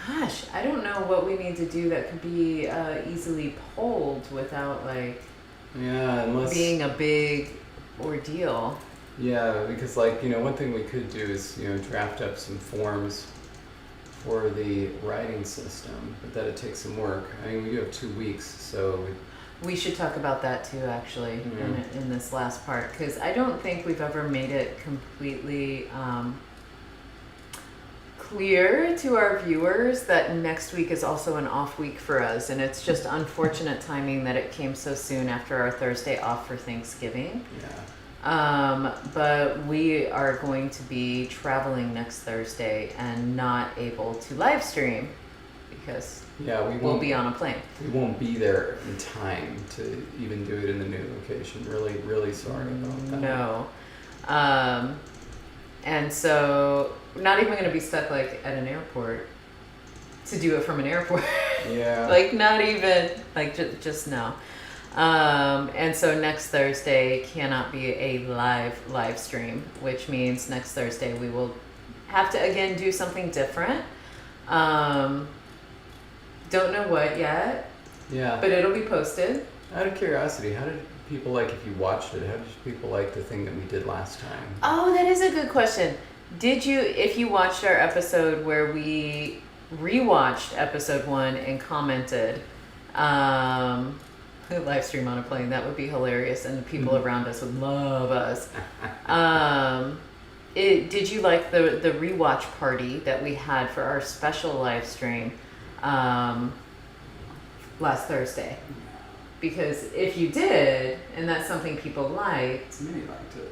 A: Gosh, I don't know what we need to do that could be easily polled without like
B: unless
A: being a big ordeal.
B: Yeah, because one thing we could do is draft up some forms for the writing system, but that'd take some work. I mean, we do have 2 weeks, so
A: we should talk about that too, actually, in this last part, because I don't think we've ever made it completely clear to our viewers that next week is also an off week for us, and it's just unfortunate timing that it came so soon after our Thursday off for Thanksgiving. But we are going to be traveling next Thursday and not able to live stream because we'll be on a plane.
B: We won't be there in time to even do it in the new location. Really, really sorry about that.
A: No. And so we're not even going to be stuck like at an airport to do it from an airport.
B: Yeah.
A: Like not even, like just no. And so next Thursday cannot be a live stream, which means next Thursday we will have to again do something different. Don't know what yet.
B: Yeah.
A: But it'll be posted.
B: Out of curiosity, how did people if you watched it, how did people like the thing that we did last time?
A: Oh, that is a good question. If you watched our episode where we rewatched episode 1 and commented, live stream on a plane, that would be hilarious, and the people around us would love us. Did you like the rewatch party that we had for our special live stream last Thursday? Because if you did, and that's something people liked,
B: Many liked it.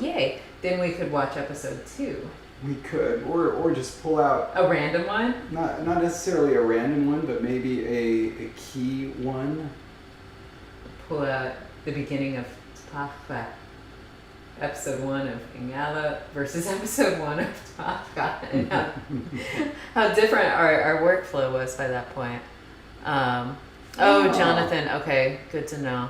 A: Yay! Then we could watch episode 2.
D: We could, or just pull out
A: A random one?
D: not necessarily a random one, but maybe a key one.
A: Pull out the beginning of Tafka. Episode 1 of Ingala versus episode 1 of Tafka. And how different our workflow was by that point. Jonathan. Okay, good to know.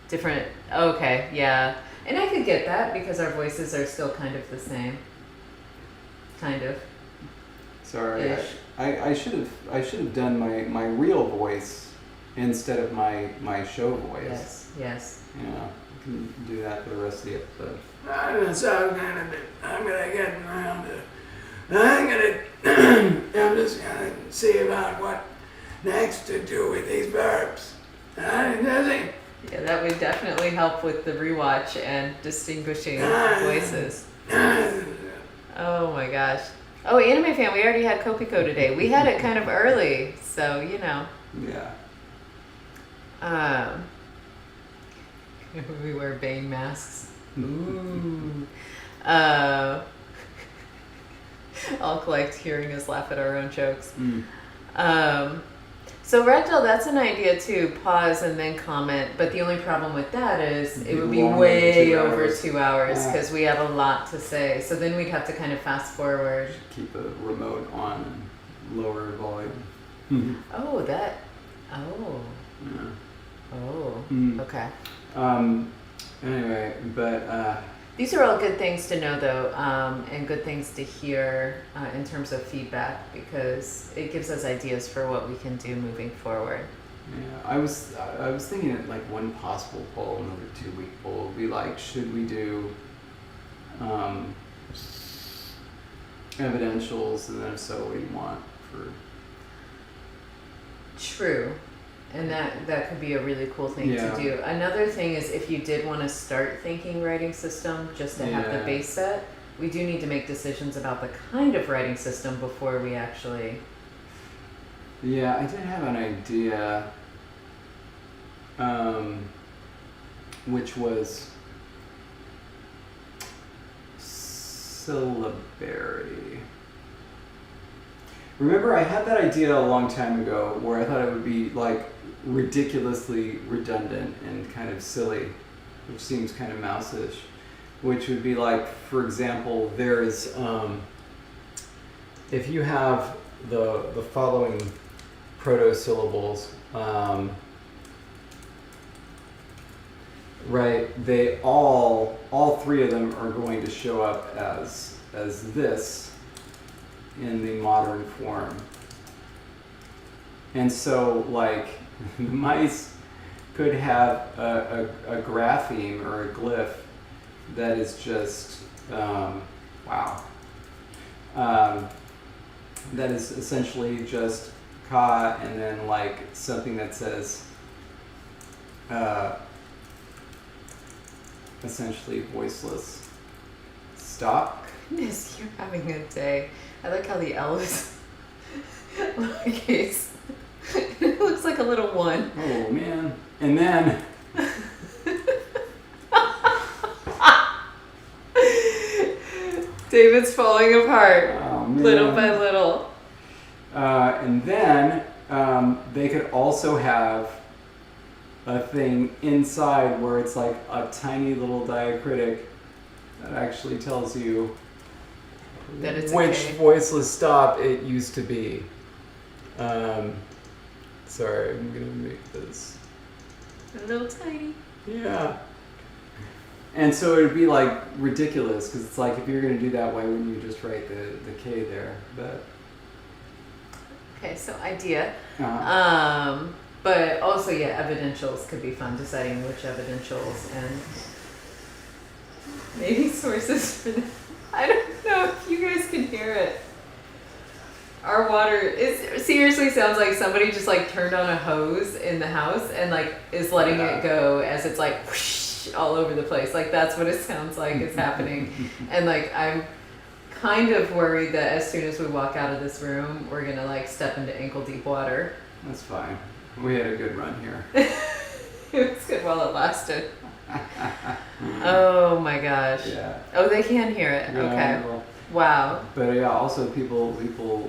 A: Different. Okay, yeah. And I could get that because our voices are still kind of the same. Kind of.
D: Sorry,
A: Ish.
D: I should have done my real voice instead of my show voice.
A: Yes.
D: Yeah, I can do that for the rest of the episode.
C: I'm just gonna see about what next to do with these verbs.
A: Yeah, that would definitely help with the rewatch and distinguishing voices. Oh my gosh. Oh, Anime Fan, we already had Kopiko today. We had it kind of early, so
D: Yeah.
A: we wear Bane masks. Ooh. I'll collect hearing us laugh at our own jokes. So Ragdoll, that's an idea too. Pause and then comment. But the only problem with that is it would be way over 2 hours because we have a lot to say. So then we'd have to kind of fast forward.
D: Keep a remote on and lower volume.
A: Oh, that. Okay.
D: Anyway, but
A: These are all good things to know, though, and good things to hear in terms of feedback because it gives us ideas for what we can do moving forward.
D: yeah, I was thinking that one possible poll, another 2-week poll, would be should we do evidentials, and then if so, what do you want for?
A: True. And that could be a really cool thing to do. Another thing is if you did want to start thinking writing system just to have the base set, we do need to make decisions about the kind of writing system before we actually
D: Yeah, I did have an idea, which was syllabary. Remember, I had that idea a long time ago where I thought it would be like ridiculously redundant and kind of silly, which seems kind of mouse-ish, which would be like, for example, there's, if you have the following proto-syllables, right, they all three of them are going to show up as this in the modern form. And so, like, mice could have a grapheme or a glyph that is just, wow. That is essentially just ka and then like something that says essentially voiceless stop.
A: Goodness, you're having a day. I like how the L is lowercase. It looks like a little one.
D: Oh man. And then
A: David's falling apart
D: oh, man.
A: little by little.
D: And then they could also have a thing inside where it's like a tiny little diacritic that actually tells you
A: That it's
B: which
A: okay.
B: voiceless stop it used to be. Sorry, I'm gonna make this.
A: A little tiny.
B: Yeah.
D: and so it would be like ridiculous because it's like if you're going to do that, why wouldn't you just write the K there? But
A: Okay, so idea.
D: uh,
A: But also, yeah, evidentials could be fun, deciding which evidentials and maybe sources for them. I don't know if you guys can hear it. Our water it seriously sounds like somebody just like turned on a hose in the house and like is letting it go as it's like whoosh all over the place. Like that's what it sounds like is happening. And like I'm kind of worried that as soon as we walk out of this room, we're gonna like step into ankle deep water.
D: that's fine. We had a good run here.
A: It was good while it lasted. Oh my gosh.
D: Yeah.
A: Oh, they can hear it. Okay.
D: Well,
A: Wow.
D: but yeah, also people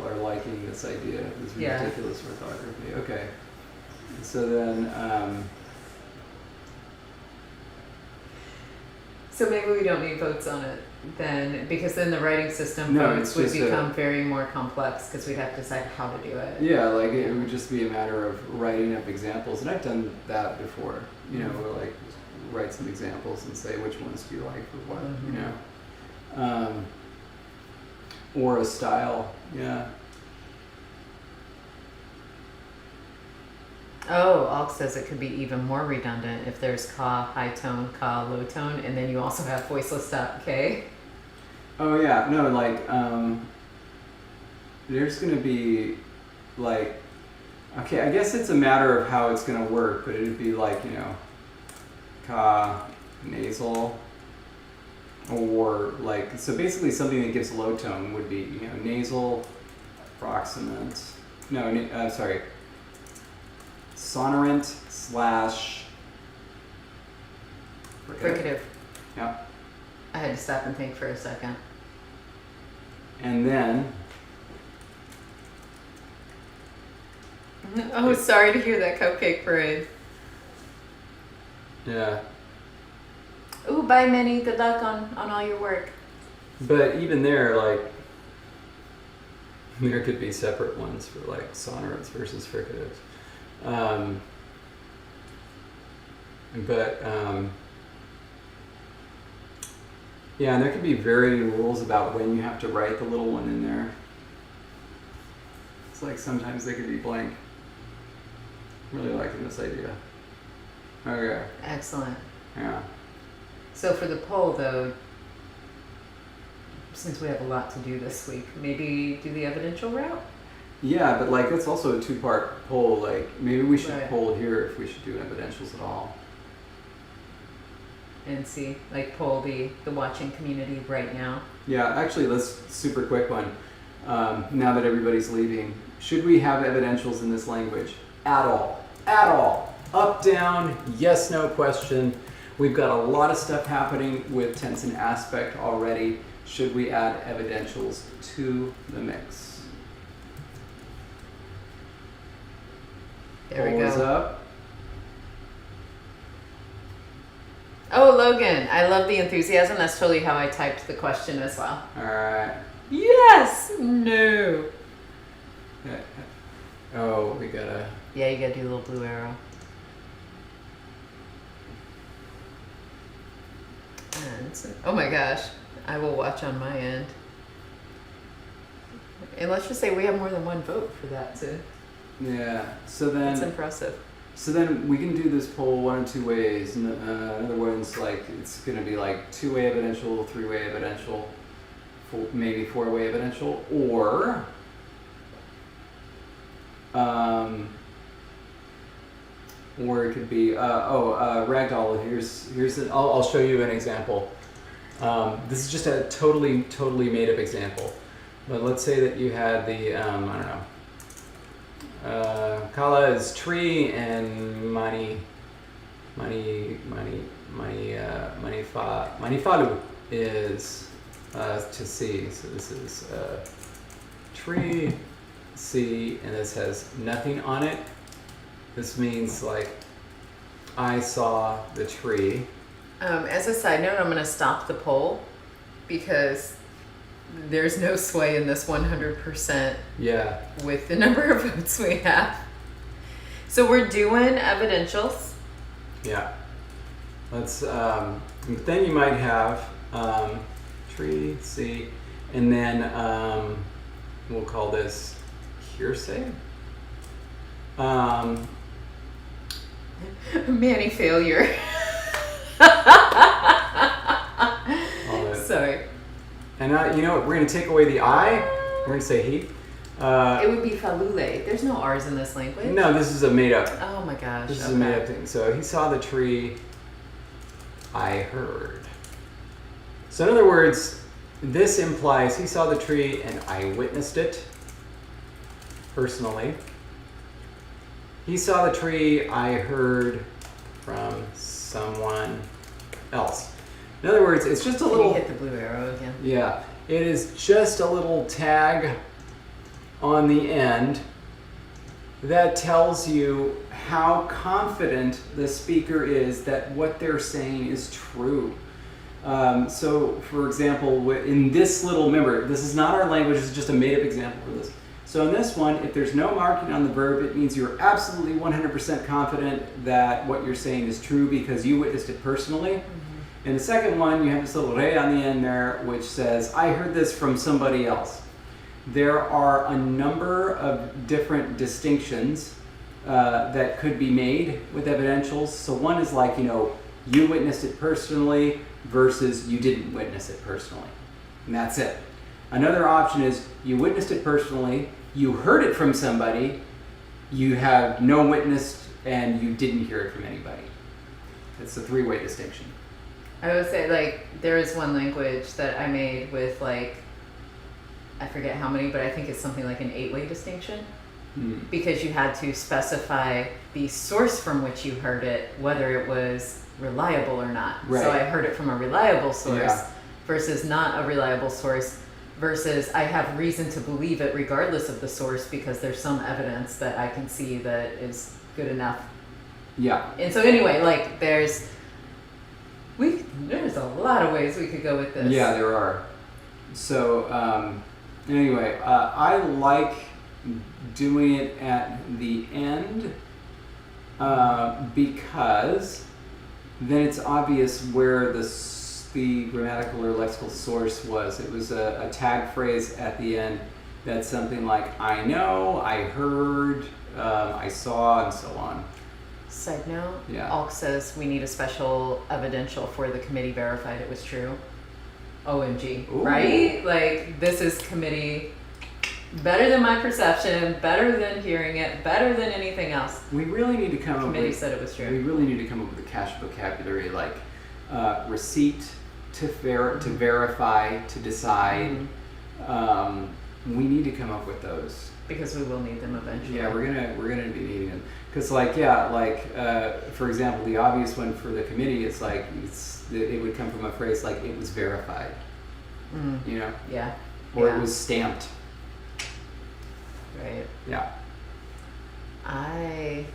D: are liking this idea, this
A: Yeah.
D: ridiculous orthography. Okay. So then,
A: So maybe we don't need votes on it then, because then the writing system
D: No,
A: votes
D: it's
A: would
D: just
A: become very more complex because we'd have to decide how to do it.
D: yeah, like it would just be a matter of writing up examples, and I've done that before. You know, where like write some examples and say which ones do you like for what.
A: Mhm.
D: You know, or a style. Yeah.
A: Oh, Alk says it could be even more redundant if there's ka high tone, ka low tone, and then you also have voiceless stop K.
D: Oh yeah, no, like there's gonna be like, okay, I guess it's a matter of how it's gonna work, but it'd be like, you know, ka nasal, or like, so basically something that gives low tone would be, you know, nasal, approximate, no, sorry, sonorant slash
A: Fricative.
D: Yeah.
A: I had to stop and think for a second.
D: And then
A: Oh, sorry to hear that cupcake parade.
B: Yeah.
A: Ooh, bye Minnie. Good luck on all your work.
B: But even there, like, there could be separate ones for like sonorants versus fricatives. Yeah, and there could be varying rules about when you have to write the little one in there. It's like sometimes they could be blank. Really liking this idea. Okay.
A: Excellent.
D: Yeah.
A: So for the poll though, since we have a lot to do this week, maybe do the evidential route?
D: Yeah, but like that's also a two-part poll. Like maybe we should
A: Right.
D: poll here if we should do evidentials at all.
A: And see, like poll the watching community right now.
D: Yeah, actually, let's super quick one. now that everybody's leaving. Should we have evidentials in this language? At all. At all. Up, down, yes, no question. We've got a lot of stuff happening with tense and aspect already. Should we add evidentials to the mix?
A: There we
D: Poll is
A: go.
D: up.
A: Oh, Logan, I love the enthusiasm. That's totally how I typed the question as well.
D: All right.
A: Yes. No.
B: Oh, we gotta.
A: Yeah, you gotta do a little blue arrow. And oh my gosh, I will watch on my end. And let's just say we have more than one vote for that too.
D: Yeah. So
A: That's
D: then,
A: impressive.
D: we can do this poll one of two ways. In other words, like it's gonna be like 2-way evidential, 3-way evidential, maybe 4-way evidential, or it could be ragdoll.
B: I'll show you an example. This is just a totally made up example. But let's say that you had the I don't know. Kala is tree and manifalu is to see. So this is tree, see, and this has nothing on it. This means like I saw the tree.
A: As a side note, I'm going to stop the poll because there's no sway in this 100%
B: Yeah.
A: with the number of votes we have. So we're doing evidentials.
B: Yeah. Let's then you might have tree, see, and then we'll call this hearsay.
A: Manny failure. Sorry.
B: And you know what? We're going to take away the I. We're going to say he.
A: It would be falule. There's no R's in this language.
B: No, this is a made up.
A: Oh my gosh.
B: This is a made up thing. So he saw the tree. I heard. So in other words, this implies he saw the tree and I witnessed it personally. He saw the tree. I heard from someone else. In other words, it's just a
A: Can
B: little.
A: you hit the blue arrow again?
B: Yeah, it is just a little tag on the end that tells you how confident the speaker is that what they're saying is true. So, for example, in this little, remember, this is not our language, this is just a made-up example for this. So in this one, if there's no marking on the verb, it means you're absolutely 100% confident that what you're saying is true because you witnessed it personally. Mm-hmm. In the second one, you have this little re on the end there, which says, I heard this from somebody else. There are a number of different distinctions that could be made with evidentials. So one is like, you witnessed it personally versus you didn't witness it personally. And that's it. Another option is you witnessed it personally, you heard it from somebody, you have no witness, and you didn't hear it from anybody. It's a 3-way distinction.
A: I would say, there is one language that I made with, I forget how many, but I think it's something like an 8-way distinction. Because you had to specify the source from which you heard it, whether it was reliable or not.
B: Right.
A: So I heard it from a reliable source
B: Yeah.
A: versus not a reliable source versus I have reason to believe it regardless of the source because there's some evidence that I can see that is good enough.
D: Yeah.
A: And so anyway, there's a lot of ways we could go with this.
D: Yeah, there are. So anyway, I like doing it at the end because then it's obvious where the grammatical or lexical source was. It was a tag phrase at the end that's something like I know, I heard, I saw, and so on.
A: Side note,
D: Yeah.
A: Alk says we need a special evidential for the committee verified it was true. OMG,
D: Ooh.
A: right? This is committee, better than my perception, better than hearing it, better than anything else.
D: We really need to come up
A: Committee
D: with,
A: said it was true.
D: we really need to come up with a cache vocabulary like receipt, to verify, to decide, we need to come up with those.
A: Because we will need them eventually.
D: Yeah, we're gonna be needing them. Because for example, the obvious one for the committee is like it would come from a phrase like it was verified. You know?
A: Yeah.
D: Or
A: Yeah.
D: it was stamped.
A: Right.
D: Yeah.
A: I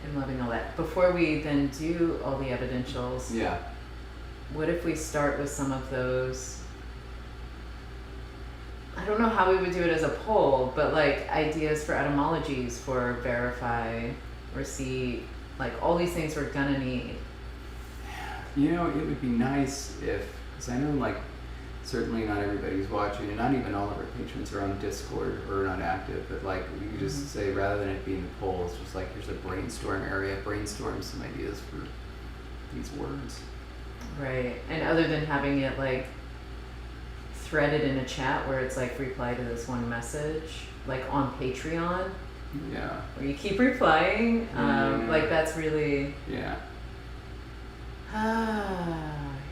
A: am loving all that. Before we then do all the evidentials,
D: Yeah.
A: what if we start with some of those? I don't know how we would do it as a poll, but like ideas for etymologies for verify, receipt, like all these things we're gonna need.
D: You know, it would be nice if, because I know like certainly not everybody's watching, and not even all of our patrons are on Discord or not active, but like we could just say, rather than it being a poll, it's just like here's a brainstorm area, brainstorm some ideas for these words.
A: Right. And other than having it like threaded in a chat where it's like reply to this one message, like on Patreon,
D: Yeah.
A: where you keep replying, like that's really,
D: Yeah.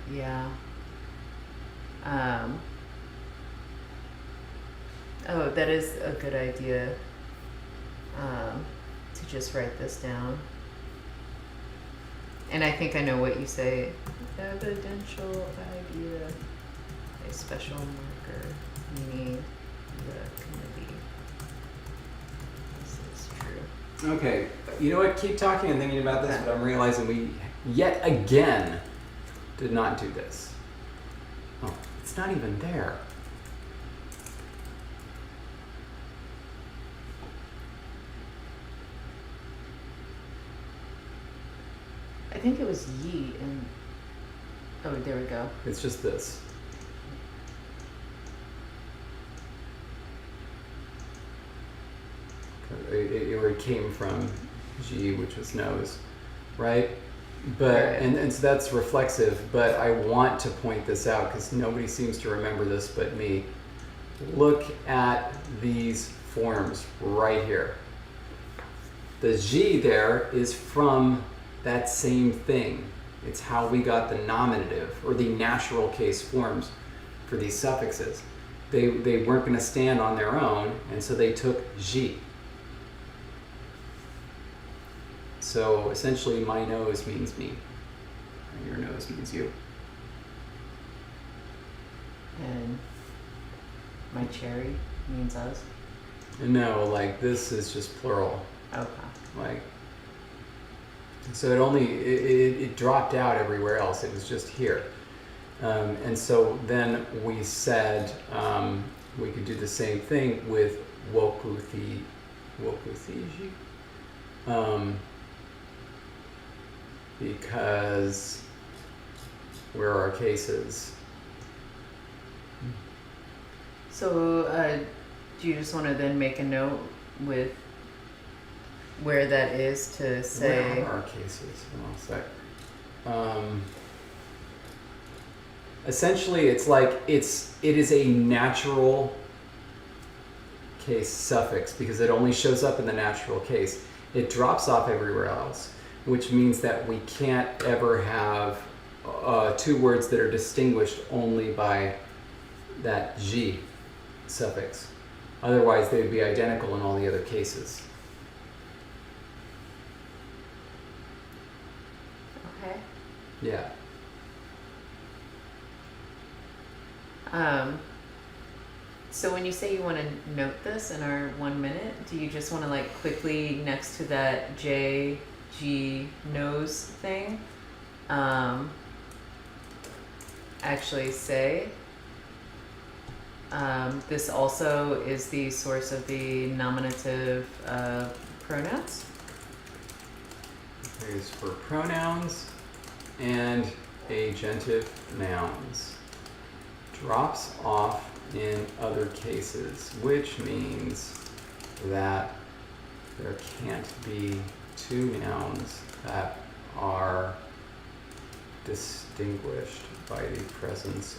A: yeah. Oh, that is a good idea, to just write this down. And I think I know what you say. Evidential idea. A special marker. Need the committee. This is true.
D: Okay. You know what? Keep talking and thinking about this, but I'm realizing we yet again did not do this. Oh, it's not even there.
A: I think it was ye and oh, there we go.
D: It's just this. It came from G, which was nose, right? But
A: Right.
D: and so that's reflexive. But I want to point this out because nobody seems to remember this but me. Look at these forms right here. The G there is from that same thing. It's how we got the nominative or the natural case forms for these suffixes. They weren't going to stand on their own, and so they took G. So essentially, my nose means me, and your nose means you.
A: And my cherry means us.
D: No, like this is just plural.
A: Okay.
D: Like, so it dropped out everywhere else. It was just here. And so then we said we could do the same thing with wokuthiji. Because where are our cases?
A: So do you just want to then make a note with where that is to say?
D: Where are our cases? Hold on a sec. Essentially, it's like it is a natural case suffix because it only shows up in the natural case. It drops off everywhere else, which means that we can't ever have two words that are distinguished only by that G suffix. Otherwise, they would be identical in all the other cases.
A: Okay.
D: Yeah.
A: So when you say you want to note this in our 1 minute, do you just want to like quickly next to that J, G, nose thing, actually say, this also is the source of the nominative pronouns?
D: There's for pronouns and agentive nouns. Drops off in other cases, which means that there can't be two nouns that are distinguished by the presence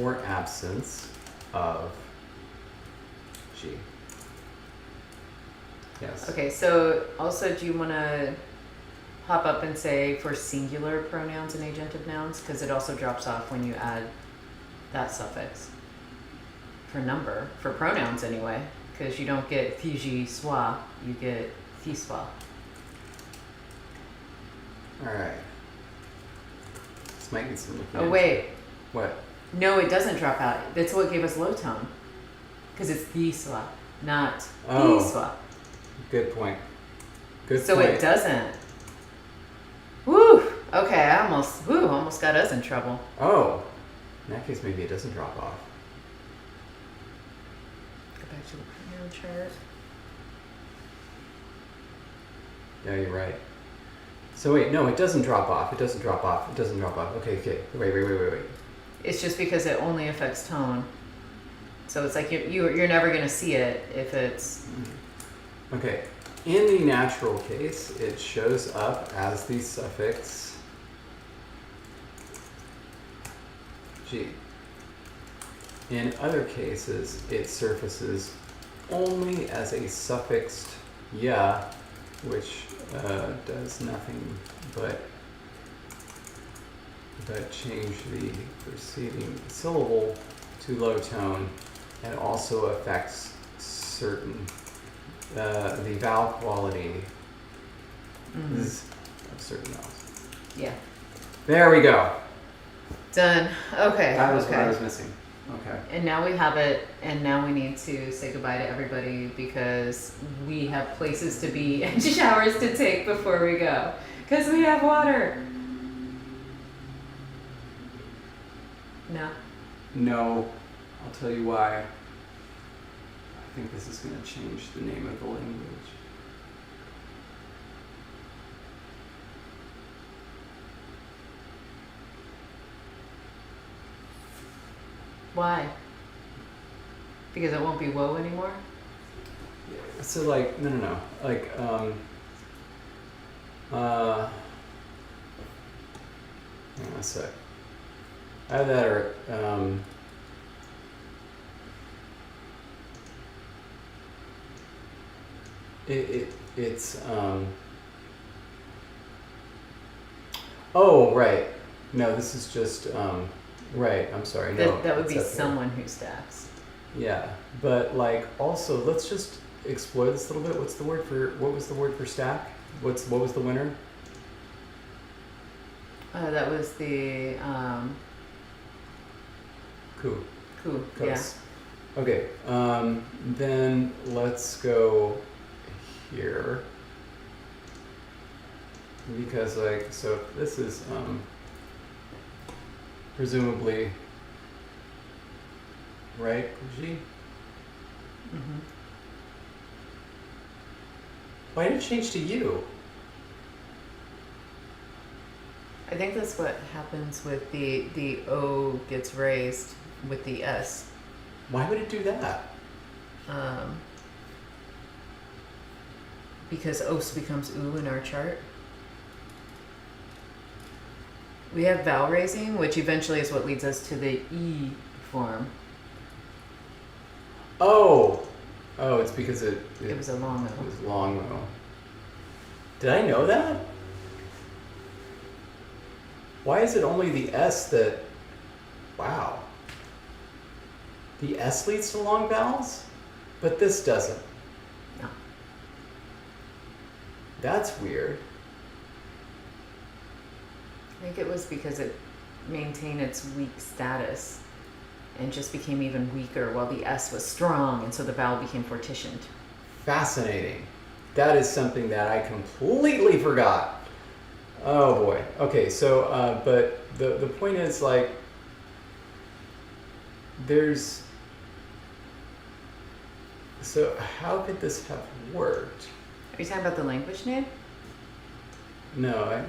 D: or absence of G. Yes.
A: Okay, so also do you want to hop up and say for singular pronouns and agentive nouns? Because it also drops off when you add that suffix. for number, for pronouns anyway, because you don't get Fiji swa, you get Fiswa.
B: Alright. This might need some looking
A: Oh
B: at.
A: wait,
B: What?
A: no, it doesn't drop out. That's what gave us low tone, because it's Fiswa, not
B: Oh.
A: Fiswa.
B: Good point. Good
A: So
B: point.
A: it doesn't. Woo! Okay, I almost got us in trouble.
B: Oh. In that case, maybe it doesn't drop off.
A: Go back to the pronoun chart.
B: Yeah, you're right. So wait, no, it doesn't drop off. It doesn't drop off. It doesn't drop off. Okay. Wait.
A: It's just because it only affects tone. So it's like you're never going to see it if it's...
B: Okay. In the natural case, it shows up as the suffix G. In other cases, it surfaces only as a suffixed ya, which does nothing but change the preceding syllable to low tone, and also affects certain the vowel quality of certain vowels.
A: Yeah.
B: There we go.
A: Done. Okay.
D: That was
A: okay.
D: what I was missing. Okay.
A: And now we have it, and now we need to say goodbye to everybody because we have places to be and showers to take before we go. Because we have water. No.
D: No, I'll tell you why. I think this is going to change the name of the language.
A: Why? Because it won't be woe anymore?
B: So like no. Like hang on a sec. Either that or it's oh right. No, this is just right, I'm sorry. No.
A: That would be
B: it's up here.
A: someone who stacks.
B: Yeah, but like also let's just explore this a little bit. What was the word for stack? What was the winner?
A: That was the
B: Coup.
A: coup. Yeah.
B: Close. Okay. Then let's go here. Because like so this is presumably right, G?
A: Mm-hmm.
B: Why did it change to you?
A: I think that's what happens with the O gets raised with the S.
B: Why would it do that?
A: Because os becomes oo in our chart. We have vowel raising, which eventually is what leads us to the E form.
B: Oh, it's because it
A: It was a long
B: It
A: O.
B: was long though. Did I know that? Why is it only the S that... Wow. The S leads to long vowels? But this doesn't.
A: No.
B: That's weird.
A: I think it was because it maintained its weak status and just became even weaker while the S was strong, and so the vowel became fortitioned.
B: Fascinating. That is something that I completely forgot. Oh boy. Okay, so but the point is like there's so how could this have worked?
A: Are you talking about the language name?
B: No,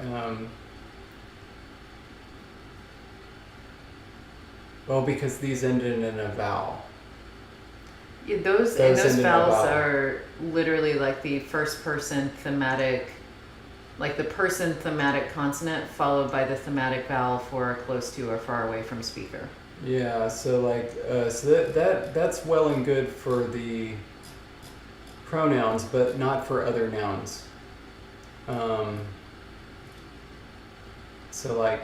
B: well, because these ended in a vowel.
A: Yeah,
B: Those
A: those
B: end in a
A: vowels
B: vowel.
A: are literally like the first person thematic, like the person thematic consonant followed by the thematic vowel for close to or far away from speaker.
B: Yeah, so like so that's well and good for the pronouns, but not for other nouns. So like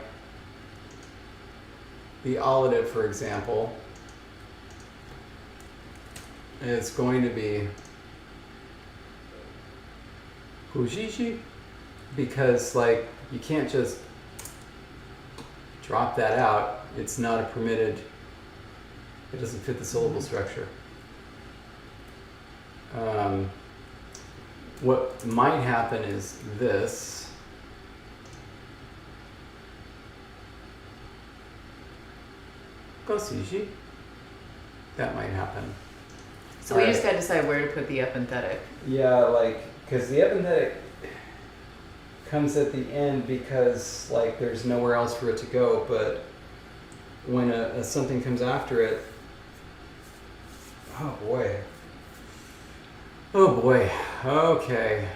B: the olitive, for example, It's going to be Kujishi, because like you can't just drop that out. It's not a permitted. It doesn't fit the syllable structure. What might happen is this. Koshishi. That might happen.
A: So we just got to decide where to put the epenthetic.
D: Yeah, like, because the epenthetic comes at the end because, like,
B: There's nowhere else for it to go, but when something comes after it,
D: oh boy.
B: oh boy. Okay.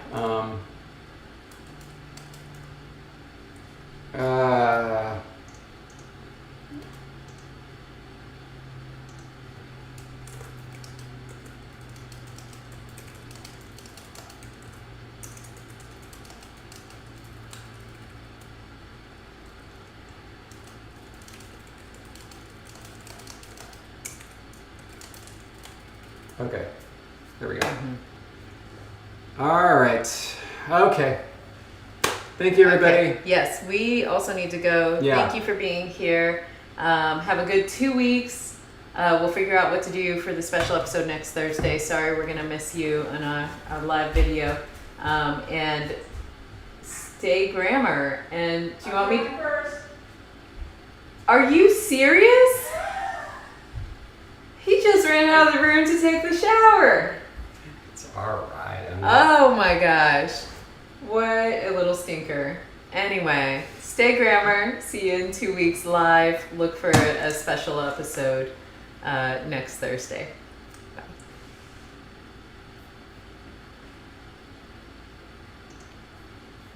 B: Okay. There we go. All right. Okay. Thank you, everybody.
A: Okay. Yes, we also need to go.
B: Yeah.
A: Thank you for being here. Have a good 2 weeks. We'll figure out what to do for the special episode next Thursday. Sorry, we're going to miss you on a live video. And stay grammar. And do you want me to... Are you serious? He just ran out of the room to take the shower.
B: It's all right.
A: Oh my gosh. What a little stinker. Anyway, stay grammar. See you in 2 weeks live. Look for a special episode next Thursday.